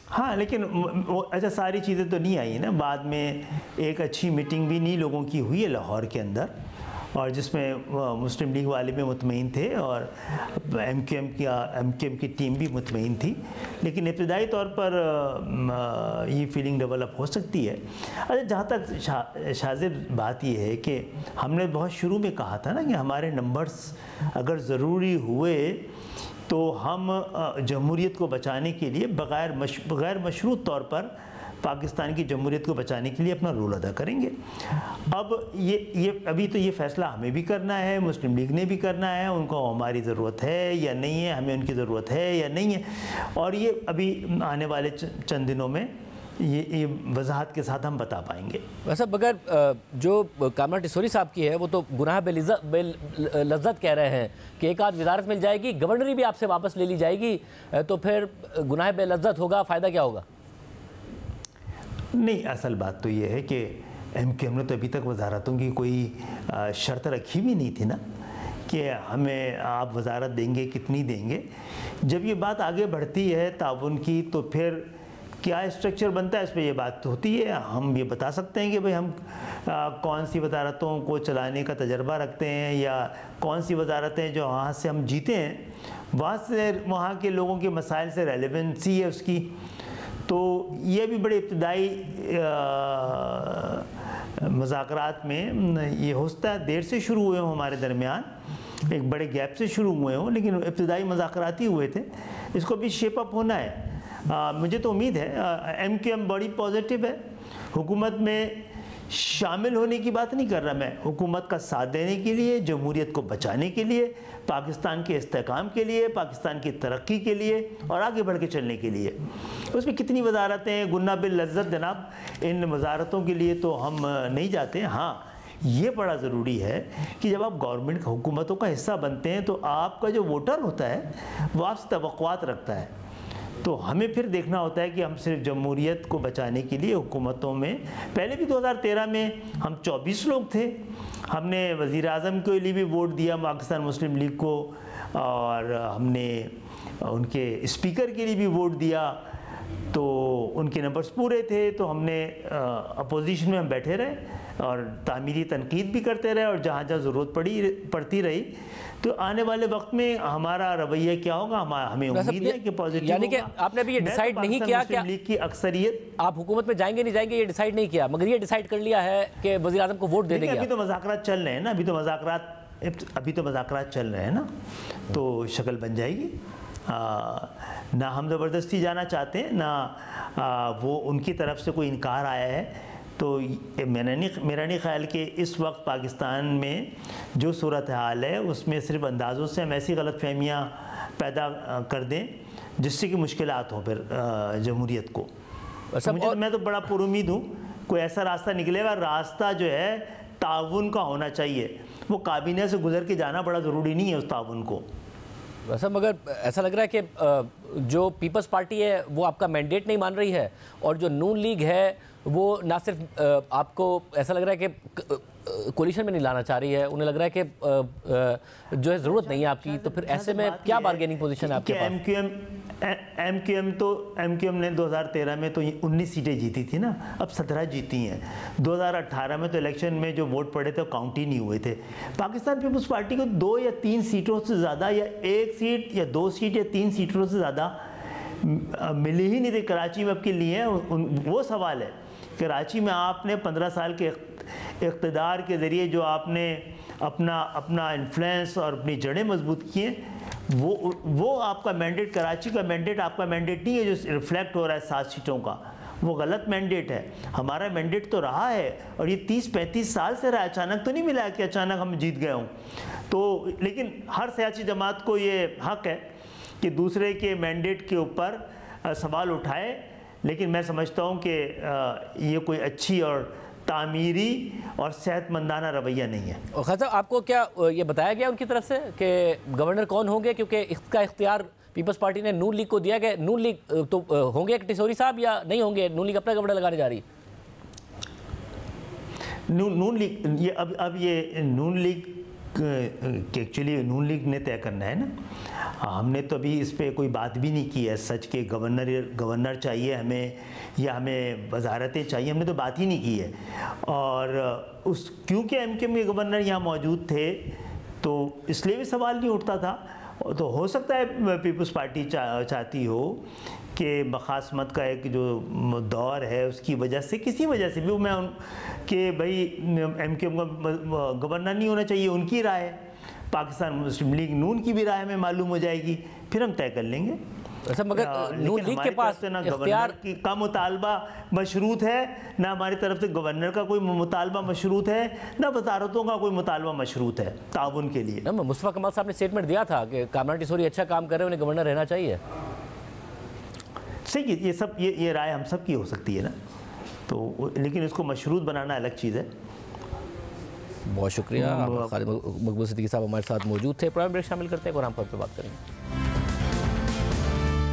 हाँ, लेकिन वो अच्छा सारी चीज़ें तो नहीं आई ना। बाद में एक अच्छी मीटिंग भी नहीं लोगों की हुई है लाहौर के अंदर, और जिसमें मुस्लिम लीग वाले भी मुतमईन थे और एमक्यूएम की टीम भी मुतमईन थी, लेकिन इब्तदाई तौर पर ये फीलिंग डेवलप हो सकती है। अच्छा, जहाँ तक शाज़िब बात ये है कि हमने बहुत शुरू में कहा था ना कि हमारे नंबर्स अगर ज़रूरी हुए तो हम जमहूरियत को बचाने के लिए बग़ैर मशरूत तौर पर पाकिस्तान की जमहूरियत को बचाने के लिए अपना रोल अदा करेंगे। अब ये अभी तो ये फ़ैसला हमें भी करना है, मुस्लिम लीग ने भी करना है, उनको हमारी ज़रूरत है या नहीं है, हमें उनकी ज़रूरत है या नहीं है, और ये अभी आने वाले चंद दिनों में ये वजाहत के साथ हम बता पाएंगे। वैसे बगैर जो कामरान टिसोरी साहब की है वो तो गुनाह बेलज़्ज़त कह रहे हैं कि एक आध वजारत मिल जाएगी, गवर्नरी भी आपसे वापस ले ली जाएगी, तो फिर गुनाह बेलज़्ज़त होगा, फ़ायदा क्या होगा? नहीं, असल बात तो ये है कि एमक्यूएम ने तो अभी तक वजारतों की कोई शर्त रखी भी नहीं थी ना कि हमें आप वजारत देंगे, कितनी देंगे। जब ये बात आगे बढ़ती है ताउन की तो फिर क्या स्ट्रक्चर बनता है, इस पर ये बात होती है। हम ये बता सकते हैं कि भाई हम कौन सी वजारतों को चलाने का तजर्बा रखते हैं या कौन सी वजारतें जो वहाँ से हम जीते हैं वहाँ के लोगों के मसाइल से रेलेवेंसी है उसकी। तो ये भी बड़े इब्तदाई मुज़ाकरात में ये होता है देर से शुरू हुए हों हमारे दरमियान, एक बड़े गैप से शुरू हुए हों, लेकिन इब्तिदाई मुज़ाकरात ही हुए थे, इसको भी शेप अप होना है। मुझे तो उम्मीद है MQM बड़ी पॉजिटिव है, हुकूमत में शामिल होने की बात नहीं कर रहा मैं, हुकूमत का साथ देने के लिए, जमहूरियत को बचाने के लिए, पाकिस्तान के इस्तेहकाम के लिए, पाकिस्तान की तरक्की के लिए और आगे बढ़ के चलने के लिए। उसमें कितनी वजारतें गुन्ना बिल लज्जत जनाब, इन वजारतों के लिए तो हम नहीं जाते। हाँ, ये बड़ा ज़रूरी है कि जब आप गवर्नमेंट हुकूमतों का हिस्सा बनते हैं तो आपका जो वोटर होता है वो आपसे तवक्कुआत रखता है। तो हमें फिर देखना होता है कि हम सिर्फ जमहूरियत को बचाने के लिए हुकूमतों में, पहले भी 2013 में हम 24 लोग थे, हमने वज़ीर आज़म के लिए भी वोट दिया पाकिस्तान मुस्लिम लीग को, और हमने उनके स्पीकर के लिए भी वोट दिया, तो उनके नंबर्स पूरे थे, तो हमने अपोजिशन में हम बैठे रहे और तामीरी तनकीद भी करते रहे, और जहाँ जहाँ ज़रूरत पड़ती रही। तो आने वाले वक्त में हमारा रवैया क्या होगा, हमें उम्मीद है कि पॉजिटिव। यानी कि आपने अभी ये डिसाइड नहीं किया कि लीग की अक्सरियत आप हुकूमत में जाएंगे नहीं जाएंगे, ये डिसाइड नहीं किया, मगर ये डिसाइड कर लिया है कि वज़ीर आज़म को वोट दे देंगे। अभी तो मुज़ाकरात चल रहे हैं ना, अभी तो मुज़ाकरात चल रहे हैं ना, तो शक्ल बन जाएगी। ना हम ज़बरदस्ती जाना चाहते हैं, ना वो उनकी तरफ से कोई इनकार आया है। तो मेरा नहीं ख्याल कि इस वक्त पाकिस्तान में जो सूरत हाल है उसमें सिर्फ अंदाज़ों से हम ऐसी गलतफहमियाँ पैदा कर दें जिससे कि मुश्किलात हों फिर जमहूरियत को। मैं तो बड़ा पुरुमीद हूँ, कोई ऐसा रास्ता निकलेगा, रास्ता जो है ताउन का होना चाहिए, वो काबीना से गुजर के जाना बड़ा ज़रूरी नहीं है उस ताउन को। वैसा मगर ऐसा लग रहा है कि जो पीपल्स पार्टी है वो आपका मैंडेट नहीं मान रही है, और जो नून लीग है वो ना सिर्फ आपको ऐसा लग रहा है कि कोलिशन में नहीं लाना चाह रही है, उन्हें लग रहा है कि जो है ज़रूरत नहीं है आपकी, तो फिर ऐसे में क्या बार्गेनिंग पोजीशन है आपके पास? MQM ने 2013 में तो 19 सीटें जीती थी ना, अब 17 जीती हैं। 2018 में तो इलेक्शन में जो वोट पड़े थे वो काउंट ही नहीं हुए थे। पाकिस्तान पीपल्स पार्टी को 2 या 3 सीटों से ज़्यादा, या 1 सीट या 2 सीट या 3 सीटों से ज़्यादा मिली ही नहीं थी कराची में अब के लिए। वो सवाल है, कराची में आपने 15 साल के इक़्तिदार के ज़रिए जो आपने अपना इन्फ्लुएंस और अपनी जड़ें मजबूत किए, वो आपका मैंडेट, कराची का मैंडेट आपका मैंडेट नहीं है जो रिफ्लेक्ट हो रहा है 7 सीटों का, वो गलत मैंडेट है। हमारा मैंडेट तो रहा है, और ये 30-35 साल से रहा, अचानक तो नहीं मिला कि अचानक हम जीत गए हों। तो लेकिन हर सियासी जमात को ये हक़ है कि दूसरे के मैंडेट के ऊपर सवाल उठाए, लेकिन मैं समझता हूँ कि ये कोई अच्छी और तामीरी और सेहतमंदाना रवैया नहीं है। और खान साहब, आपको क्या ये बताया गया उनकी तरफ से कि गवर्नर कौन होंगे, क्योंकि इसका इख्तियार पीपल्स पार्टी ने नून लीग को दिया गया? नून लीग तो होंगे टिसोरी साहब या नहीं होंगे? नून लीग अपना गवर्नर लगाने जा रही है। नून लीग ये अब ये नून लीग एक्चुअली नून लीग ने तय करना है ना, हमने तो अभी इस पर कोई बात भी नहीं की है सच के गवर्नर चाहिए हमें या हमें वजारतें चाहिए, हमने तो बात ही नहीं की है। और क्योंकि MQM के गवर्नर यहाँ मौजूद थे तो इसलिए भी सवाल नहीं उठता था। तो हो सकता है पीपल्स पार्टी चाहती हो कि मखासमत का एक जो दौर है उसकी वजह से, किसी वजह से भी, मैं कि भाई MQM का गवर्नर नहीं होना चाहिए, उनकी राय, पाकिस्तान मुस्लिम लीग नून की भी राय में मालूम हो जाएगी, फिर हम तय कर लेंगे। अच्छा, मगर नून लीग के पास ना गवर्नर का मुतालबा मशरूत है, ना हमारी तरफ से गवर्नर का कोई मुतालबा मशरूत है, ना वजारतों का कोई मुतालबा मशरूत है ताउन के लिए। मुस्तफा कमाल साहब ने स्टेटमेंट दिया था कि कामरान टिसोरी अच्छा काम कर रहे हैं, उन्हें गवर्नर रहना चाहिए। सही, ये राय हम सब की हो सकती है ना, तो लेकिन इसको मशरूत बनाना अलग चीज़ है। बहुत शुक्रिया। खालिद मकबूल सिद्दीकी साहब हमारे साथ मौजूद थे। प्रोग्राम ब्रेक शामिल करते हैं और हम पर बात करेंगे।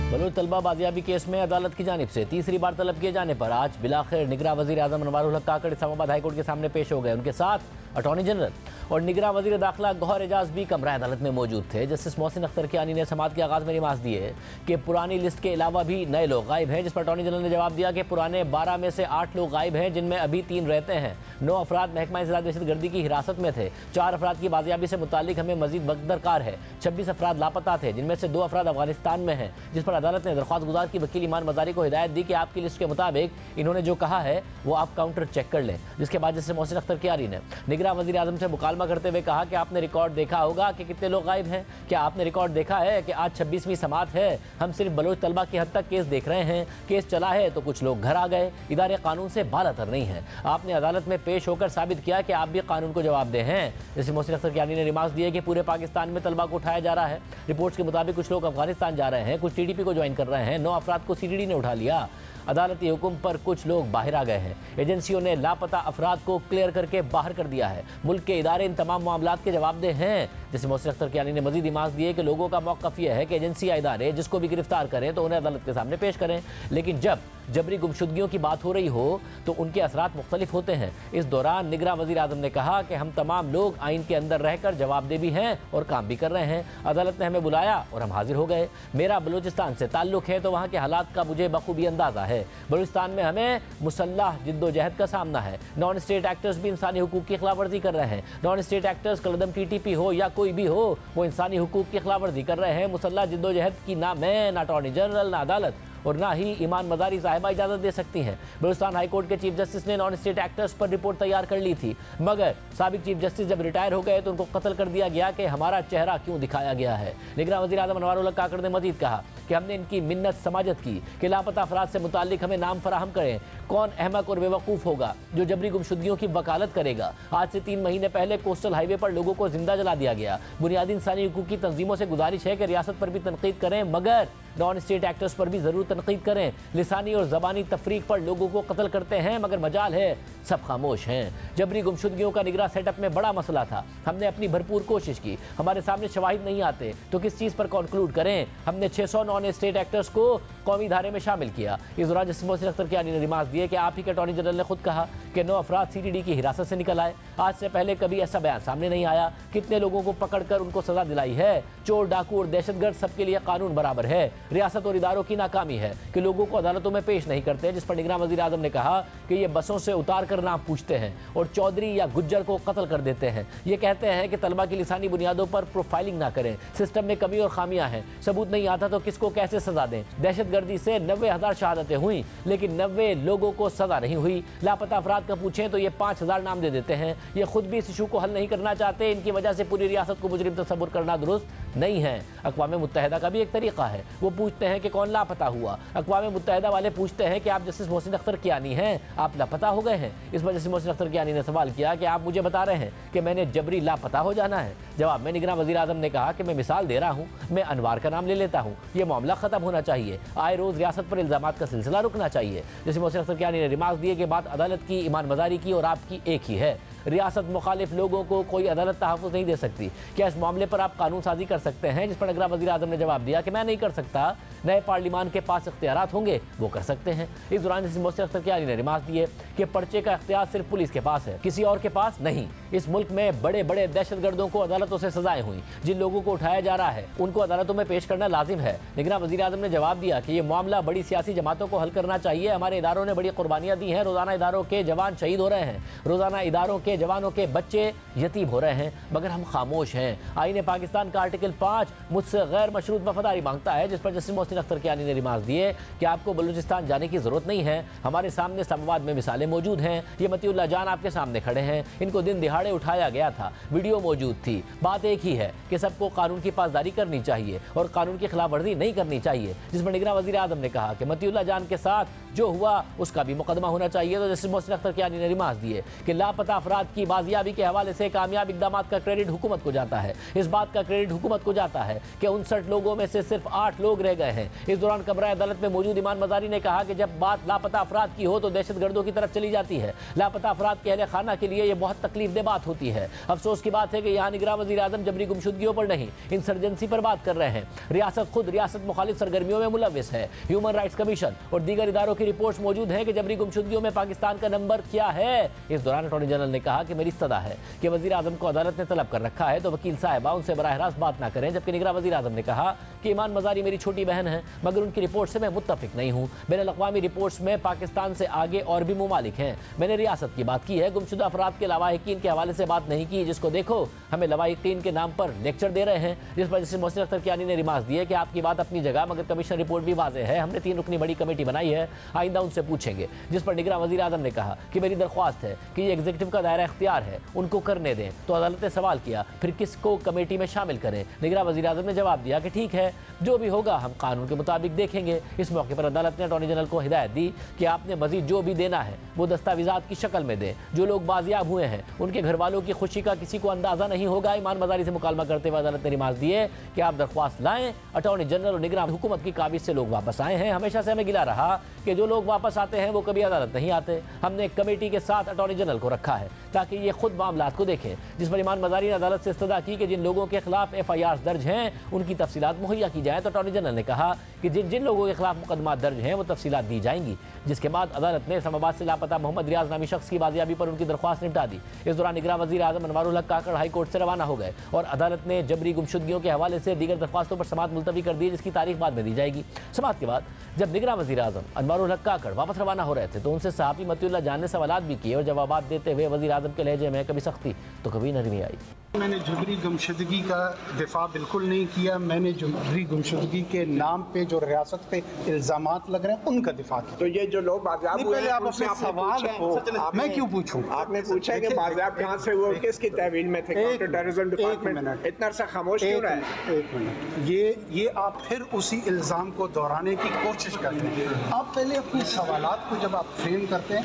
बलोच तलबा बाजियाबी केस में अदालत की जानिब से तीसरी बार तलब किए जाने पर आज बिलाखिर निगरान वज़ीर आज़म अनवारुल हक काकड़ इस्लामाबाद हाईकोर्ट के सामने पेश हो गए। उनके साथ अटॉर्नी जनरल और निगरां वज़ीर दाखिला गौहर एजाज भी कमरा अदालत में मौजूद थे। जस्टिस मोहसिन अख्तर कियानी ने समाअत के आगाज़ में रिमार्क्स दिए कि पुरानी लिस्ट के अलावा भी नए लोग गायब हैं, जिस पर अटॉर्नी जनरल ने जवाब दिया कि पुराने 12 में से 8 लोग गायब हैं, जिनमें अभी 3 रहते हैं। 9 अफराद महकमा इंसदाद दहशतगर्दी की हिरासत में थे। 4 अफराद की बाजियाबी से मुताल्लिक हमें मजीद वक्त दरकार है। 26 अफराद लापता थे, जिनमें से 2 अफराद अफगानिस्तान में हैं, जिस पर अदालत ने दरख्वास्त गुजार की वकील ईमान मजारी को हिदायत दी कि आपकी लिस्ट के मुताबिक इन्होंने जो कहा है वो आप काउंटर चेक कर लें। जिसके बाद जस्टिस मोहसिन अख्तर कियानी ने निगरां वज़ीर आज़म से मुकालमा करते हुए कहा कि आपने रिकॉर्ड देखा होगा कि कितने लोग गायब हैं। क्या आपने रिकॉर्ड देखा है कि आज 26वीं समाअत है, हम सिर्फ बलोच तलबा की हद तक केस देख रहे हैं। केस चला है तो कुछ लोग घर आ गए। इदारे कानून से बालातर नहीं है। आपने अदालत में पेश होकर साबित किया कि आप भी कानून को जवाबदेह हैं। जैसे मोहसिन अख्तर कियानी ने रिमार्क्स दिए कि पूरे पाकिस्तान में तलबा को उठाया जा रहा है। रिपोर्ट्स के मुताबिक कुछ लोग अफगानिस्तान जा रहे हैं, कुछ TDP को ज्वाइन कर रहे हैं। 9 अफराद को CDD ने उठा लिया। अदालती हुक्म पर कुछ लोग बाहर आ गए हैं। एजेंसियों ने लापता अफराद को क्लियर करके बाहर कर दिया है। मुल्क के इदारे इन तमाम मामलात के जवाबदेह हैं। जैसे मोहसिन अख्तर कियानी ने मजीद रिमार्क्स दिए कि लोगों का मौक़िफ़ यह है कि एजेंसी या इदारे जिसको भी गिरफ्तार करें तो उन्हें अदालत के सामने पेश करें, लेकिन जब जबरी गुमशुदगियों की बात हो रही हो तो उनके असरात मुख्तलिफ होते हैं। इस दौरान निगरां वज़ीर आज़म ने कहा कि हम तमाम लोग आइन के अंदर रहकर जवाबदेह भी हैं और काम भी कर रहे हैं। अदालत ने हमें बुलाया और हम हाजिर हो गए। मेरा बलूचिस्तान से ताल्लुक़ है तो वहाँ के हालात का मुझे बखूबी अंदाज़ा है। बलूचिस्तान में हमें मुसल्लह जिद्दोजहद का सामना है। नॉन स्टेट एक्टर्स भी इंसानी हुकूक की खिलाफवर्जी कर रहे हैं। नॉन स्टेट एक्टर्स कलदम TTP हो या कोई भी हो, वो इंसानी हुकूक की खिलाफवर्जी कर रहे हैं। मुसल्लह जिद्दोजहद की ना मैं, ना अटॉर्नी जनरल, ना अदालत और ना ही ईमान मजारी साहिबा इजाज़त दे सकती हैं। बलूचिस्तान हाई कोर्ट के चीफ जस्टिस ने नॉन स्टेट एक्टर्स पर रिपोर्ट तैयार कर ली थी, मगर साबिक चीफ जस्टिस जब रिटायर हो गए तो उनको कत्ल कर दिया गया कि हमारा चेहरा क्यों दिखाया गया है। निगरां वज़ीर आज़म अनवारुल हक काकड़ ने मजीद कहा कि हमने इनकी मिन्नत समाजत की कि लापता अफराद से मुताल्लिक हमें नाम फराहम करें। कौन अहमक और बेवकूफ़ होगा जो जबरी गुमशुदगियों की वकालत करेगा। आज से 3 महीने पहले कोस्टल हाईवे पर लोगों को जिंदा जला दिया गया। बुनियादी इंसानी हुकूक की तंजीमों से गुजारिश है कि रियासत पर भी तनकीद करें, मगर नॉन स्टेट एक्टर्स पर भी ज़रूर तनकीद करें। लिसानी और ज़बानी तफरीक पर लोगों को कत्ल करते हैं, मगर मजाल है सब खामोश हैं। जबरी गुमशुदगियों का निगरां सेटअप में बड़ा मसला था। हमने अपनी भरपूर कोशिश की, हमारे सामने शवाहिद नहीं आते तो किस चीज़ पर कंक्लूड करें। हमने 600 नॉन स्टेट एक्टर्स को कौमी धारे में शामिल किया। इस दौरान जस्टिस मोहसिन अख्तर कियानी ने रिमार्क्स दिए कि आप ही के अटॉर्नी जनरल ने खुद कहा कि 9 अफराद CDD की हिरासत से निकल आए। आज से पहले कभी ऐसा बयान सामने नहीं आया। कितने लोगों को पकड़कर उनको सजा दिलाई है। चोर, डाकू और दहशतगर्द सबके लिए कानून बराबर है। रियासत और इदारों की नाकामी है कि लोगों को अदालतों में पेश नहीं करते, जिस पर निगरां वज़ीर आज़म ने कहा कि ये बसों से उतार कर नाम पूछते हैं और चौधरी या गुज्जर को कत्ल कर देते हैं। ये कहते हैं कि तलबा की लिसानी बुनियादों पर प्रोफाइलिंग ना करें। सिस्टम में कमी और खामियां हैं। सबूत नहीं आता तो किसको कैसे सजा दें। दहशतगर्दी से 90,000 शहादतें हुई, लेकिन 90 लोगों को सजा नहीं हुई। लापता अफराद का पूछें तो ये 5,000 नाम दे देते हैं। ये खुद भी इस इशू को हल नहीं करना चाहते। इनकी वजह से पूरी रियासत को मुजरिम तस्वुर करना दुरुस्त नहीं है। अक़वाम मुत्तहिदा का भी एक तरीका है, वो पूछते हैं कि कौन लापता हुआ। अक़वाम मुत्तहिदा वाले पूछते हैं कि आप जस्टिस मोहसिन अख्तर कियानी हैं, आप लापता हो गए हैं। इस पर जस्टिस मोहसिन अख्तर कियानी ने सवाल किया कि आप मुझे बता रहे हैं कि मैंने जबरी लापता हो जाना है। जवाब में निगरां वज़ीर आज़म ने कहा कि मैं मिसाल दे रहा हूँ, मैं अनवार का नाम ले लेता हूँ। ये मामला ख़त्म होना चाहिए। आए रोज़ रियासत पर इल्ज़ामात का सिलसिला रुकना चाहिए। जस्टिस मोहसिन अख्तर कियानी ने रिमार्क्स दिए कि बात अदालत की, ईमान मजारी की और आपकी एक ही है। रियासत मुखालिफ लोगों को कोई अदालत तहफ़्फ़ुज़ नहीं दे सकती। क्या इस मामले पर आप कानून साजी कर सकते हैं? जिस पर निगरां वज़ीर आज़म ने जवाब दिया कि मैं नहीं कर सकता। नए पार्लिमान के पास इख्तियारात होंगे, वो कर सकते हैं। इस दौरान जस्टिस मोहसिन अख्तर कियानी ने रिमार्क्स दिए कि पर्चे का इख्तियार सिर्फ पुलिस के पास है, किसी और के पास नहीं। इस मुल्क में बड़े बड़े दहशतगर्दों को अदालतों से सजाएं हुई। जिन लोगों को उठाया जा रहा है उनको अदालतों में पेश करना लाजिम है। निगरां वज़ीर आज़म ने जवाब दिया कि ये मामला बड़ी सियासी जमातों को हल करना चाहिए। हमारे इदारों ने बड़ी कुर्बानियाँ दी हैं। रोज़ाना इदारों के जवान शहीद हो रहे हैं, रोज़ाना इदारों के जवानों के बच्चे यतीम हो रहे हैं, मगर हम खामोश हैं। आईन पाकिस्तान का आर्टिकल 5 मुझसे गैर मशरूत वफादारी मांगता है। जिस पर जस्टिस मोहसिन अख्तर कियानी ने रिमार्क्स दिए कि आपको बलूचिस्तान जाने की जरूरत नहीं है। हमारे सामने इस्लामाबाद में मिसालें मौजूद हैं। ये मतीउल्लाह जान आपके सामने खड़े हैं। इनको दिन दिहाड़े उठाया गया था, वीडियो मौजूद थी। बात एक ही है कि सबको कानून की पासदारी करनी चाहिए और कानून की खिलाफ वर्जी नहीं करनी चाहिए। जिस पर निगरां वज़ीर आज़म ने कहा कि मतीउल्लाह जान के साथ जो हुआ उसका भी मुकदमा होना चाहिए। तो जस्टिस मोहसिन अख्तर कियानी ने रिमार्क्स दिए कि लापता अफराद की बाजियाबी के हवाले से कामयाब इक़दाम का क्रेडिट हुकूमत को जाता है। इस बात का क्रेडिट हुकूमत को जाता है कि 59 लोगों में से सिर्फ 8 लोग रह गए हैं। इस दौरान कमरा अदालत में मौजूद ईमान मजारी ने कहा कि जब बात लापता अफराद की हो तो दहशतगर्दों की तरफ चली जाती है। लापता अफराद के अहले खाना के लिए यह बहुत तकलीफदेह बात होती है। अफसोस की बात है कि यहाँ निगरां वज़ीर आज़म जबरी गुमशुदगियों पर नहीं, इंसर्जेंसी पर बात कर रहे हैं। रियासत खुद रियासत मुखालिफ सरगर्मियों में मुलव्विस है। ह्यूमन राइट्स कमीशन और दीगर इदारों की रिपोर्ट्स मौजूद हैं कि जबरी गुमशुदगियों में पाकिस्तान का नंबर क्या है। इस दौरान अटॉर्नी जनरल ने कहा कहा कि मेरी सदा है कि वज़ीर आज़म को अदालत ने तलब कर रखा है तो वकील साहिबा उनसे बराह रास्त बात ना करें। जबकि निगरान वज़ीर आज़म ने कहा कि ईमान मज़ारी मेरी छोटी बहन है मगर उनकी रिपोर्ट से मैं मुत्तफिक नहीं हूँ। बैनुल-अक़वामी रिपोर्ट्स में पाकिस्तान से आगे और भी ममालिक हैं। मैंने रियासत की बात की है, गुमशुदा अफराद के लवाहिकीन के हवाले से बात नहीं की, जिसको देखो हमें लवाहिकीन के नाम पर लेक्चर दे रहे हैं। जिस पर जस्टिस मोहसिन अख्तर कियानी ने रिमार्क दिए कि आपकी बात अपनी जगह मगर कमीशन रिपोर्ट भी वाज़ेह है। हमने 3 रुकनी बड़ी कमेटी बनाई है, आइंदा उनसे पूछेंगे। जिस पर निगरान वज़ीर आज़म ने कहा कि मेरी दरख्वास्त है कि ये एग्जीक्यूटिव का दायरा इख्तियार है, उनको करने दें। तो अदालत ने सवाल किया फिर किसको कमेटी में शामिल करें। निगरान वज़ीर आज़म ने जवाब दिया कि ठीक है, जो भी होगा हम कानून के मुताबिक देखेंगे। इस मौके पर अदालत ने अटॉर्नी जनरल को हिदायत दी कि आपने मजीद जो भी देना है वो दस्तावेज़ात की शक्ल में दें। जो लोग बाजियाब हुए हैं उनके घर वालों की खुशी का किसी को अंदाज़ा नहीं होगा। ईमान मज़ारी से मुकालमा करते हुए अदालत ने रिमार्क दिए कि आप दरख्वास्त लाएं, अटॉर्नी जनरल और निगरान हुकूमत की काबिज से लोग वापस आए हैं। हमेशा से हमें गिला रहा कि जो लोग वापस आते हैं वो कभी अदालत नहीं आते। हमने एक कमेटी के साथ अटॉर्नी जनरल को रखा है ताकि ये खुद मामलात को देखें। जिस पर ईमान मज़ारी ने अदालत से इस्तदा की कि जिन लोगों के खिलाफ FIR दर्ज हैं उनकी तफसीलात मुहैया की जाए। तो अटॉर्नी जनरल ने कहा कि जिन जिन लोगों के खिलाफ मुकदमा दर्ज हैं वो तफसीलात दी जाएंगी। जिसके बाद अदालत ने इस्लामाबाद से लापता मोहम्मद रियाज नामी शख्स की बाजियाबी पर उनकी दरख्वास्त निपटा दी। इस दौरान निगरान वज़ीर आज़म अनवारुल हक काकड़ हाई कोर्ट से रवाना हो गए और अदालत ने जबरी गुमशुदगियों के हवाले से दीगर दरख्वास्तों पर समाअत मुलतवी कर दी, जिसकी तारीख बाद में दी जाएगी। समाअत के बाद जब निगरान वज़ीर आज़म अनवारुल हक काकड़ वापस रवाना हो रहे थे तो उनसे सहाफ़ी मतियुल्लाह जान ने सवालात भी किए और जवाबात देते हुए वज़ीर आज़म के लहजे में कभी सख्ती तो कभी नरमी आई। मैंने जबरी गुमशुदगी का दिफा बिल्कुल नहीं किया। मैंने जबरी गुमशुदगी के नाम पे जो रियासत पे इल्ज़ामात लग रहे हैं उनका दिफा किया। तो ये जो लोग बाज़ियाब हुए हैं उनसे सवाल को मैं क्यों पूछूं? आपने पूछा कि बाज़ियाब कहाँ से वो किसकी तहवील में थे? काउंटर टेररिज्म डिपार्टमेंट इतना अर्सा खामोश क्यों रहा है? एक मिनट, ये आप फिर उसी इल्ज़ाम को दोहराने की कोशिश करते हैं। आप पहले अपने सवालात को जब आप फ्रेम करते हैं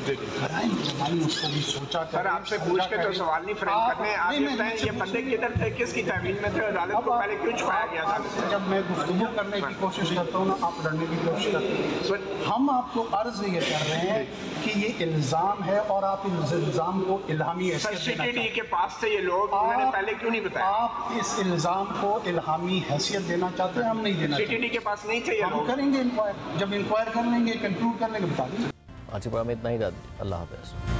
उसको भी सोचा सर, आपसे पूछ के तो सवाल नहीं फ्रेम करने। आप ये बताएं ये बंदे किधर थे, किसकी तहवील में थे, अदालत को पहले क्यों छुपाया गया था? जब मैं गुफ्तगू करने की कोशिश करता हूँ ना, आप लड़ने की कोशिश करते हैं। हम आपको अर्ज ये कर रहे हैं कि ये इल्ज़ाम है और आप इस इल्ज़ाम को इल्हामी CTD के पास से ये लोग उन्होंने पहले क्यों नहीं बताया? आप इस इल्ज़ाम को इल्हामी हैसियत देना चाहते हैं, हम नहीं देना। CTD के पास नहीं चाहिए। हम करेंगे इंक्वायर, जब इंक्वायर कर लेंगे कंक्लूड कर लेंगे बता देंगे। आज के प्रोग्राम में इतना ही। अल्लाह हाफ़िज़।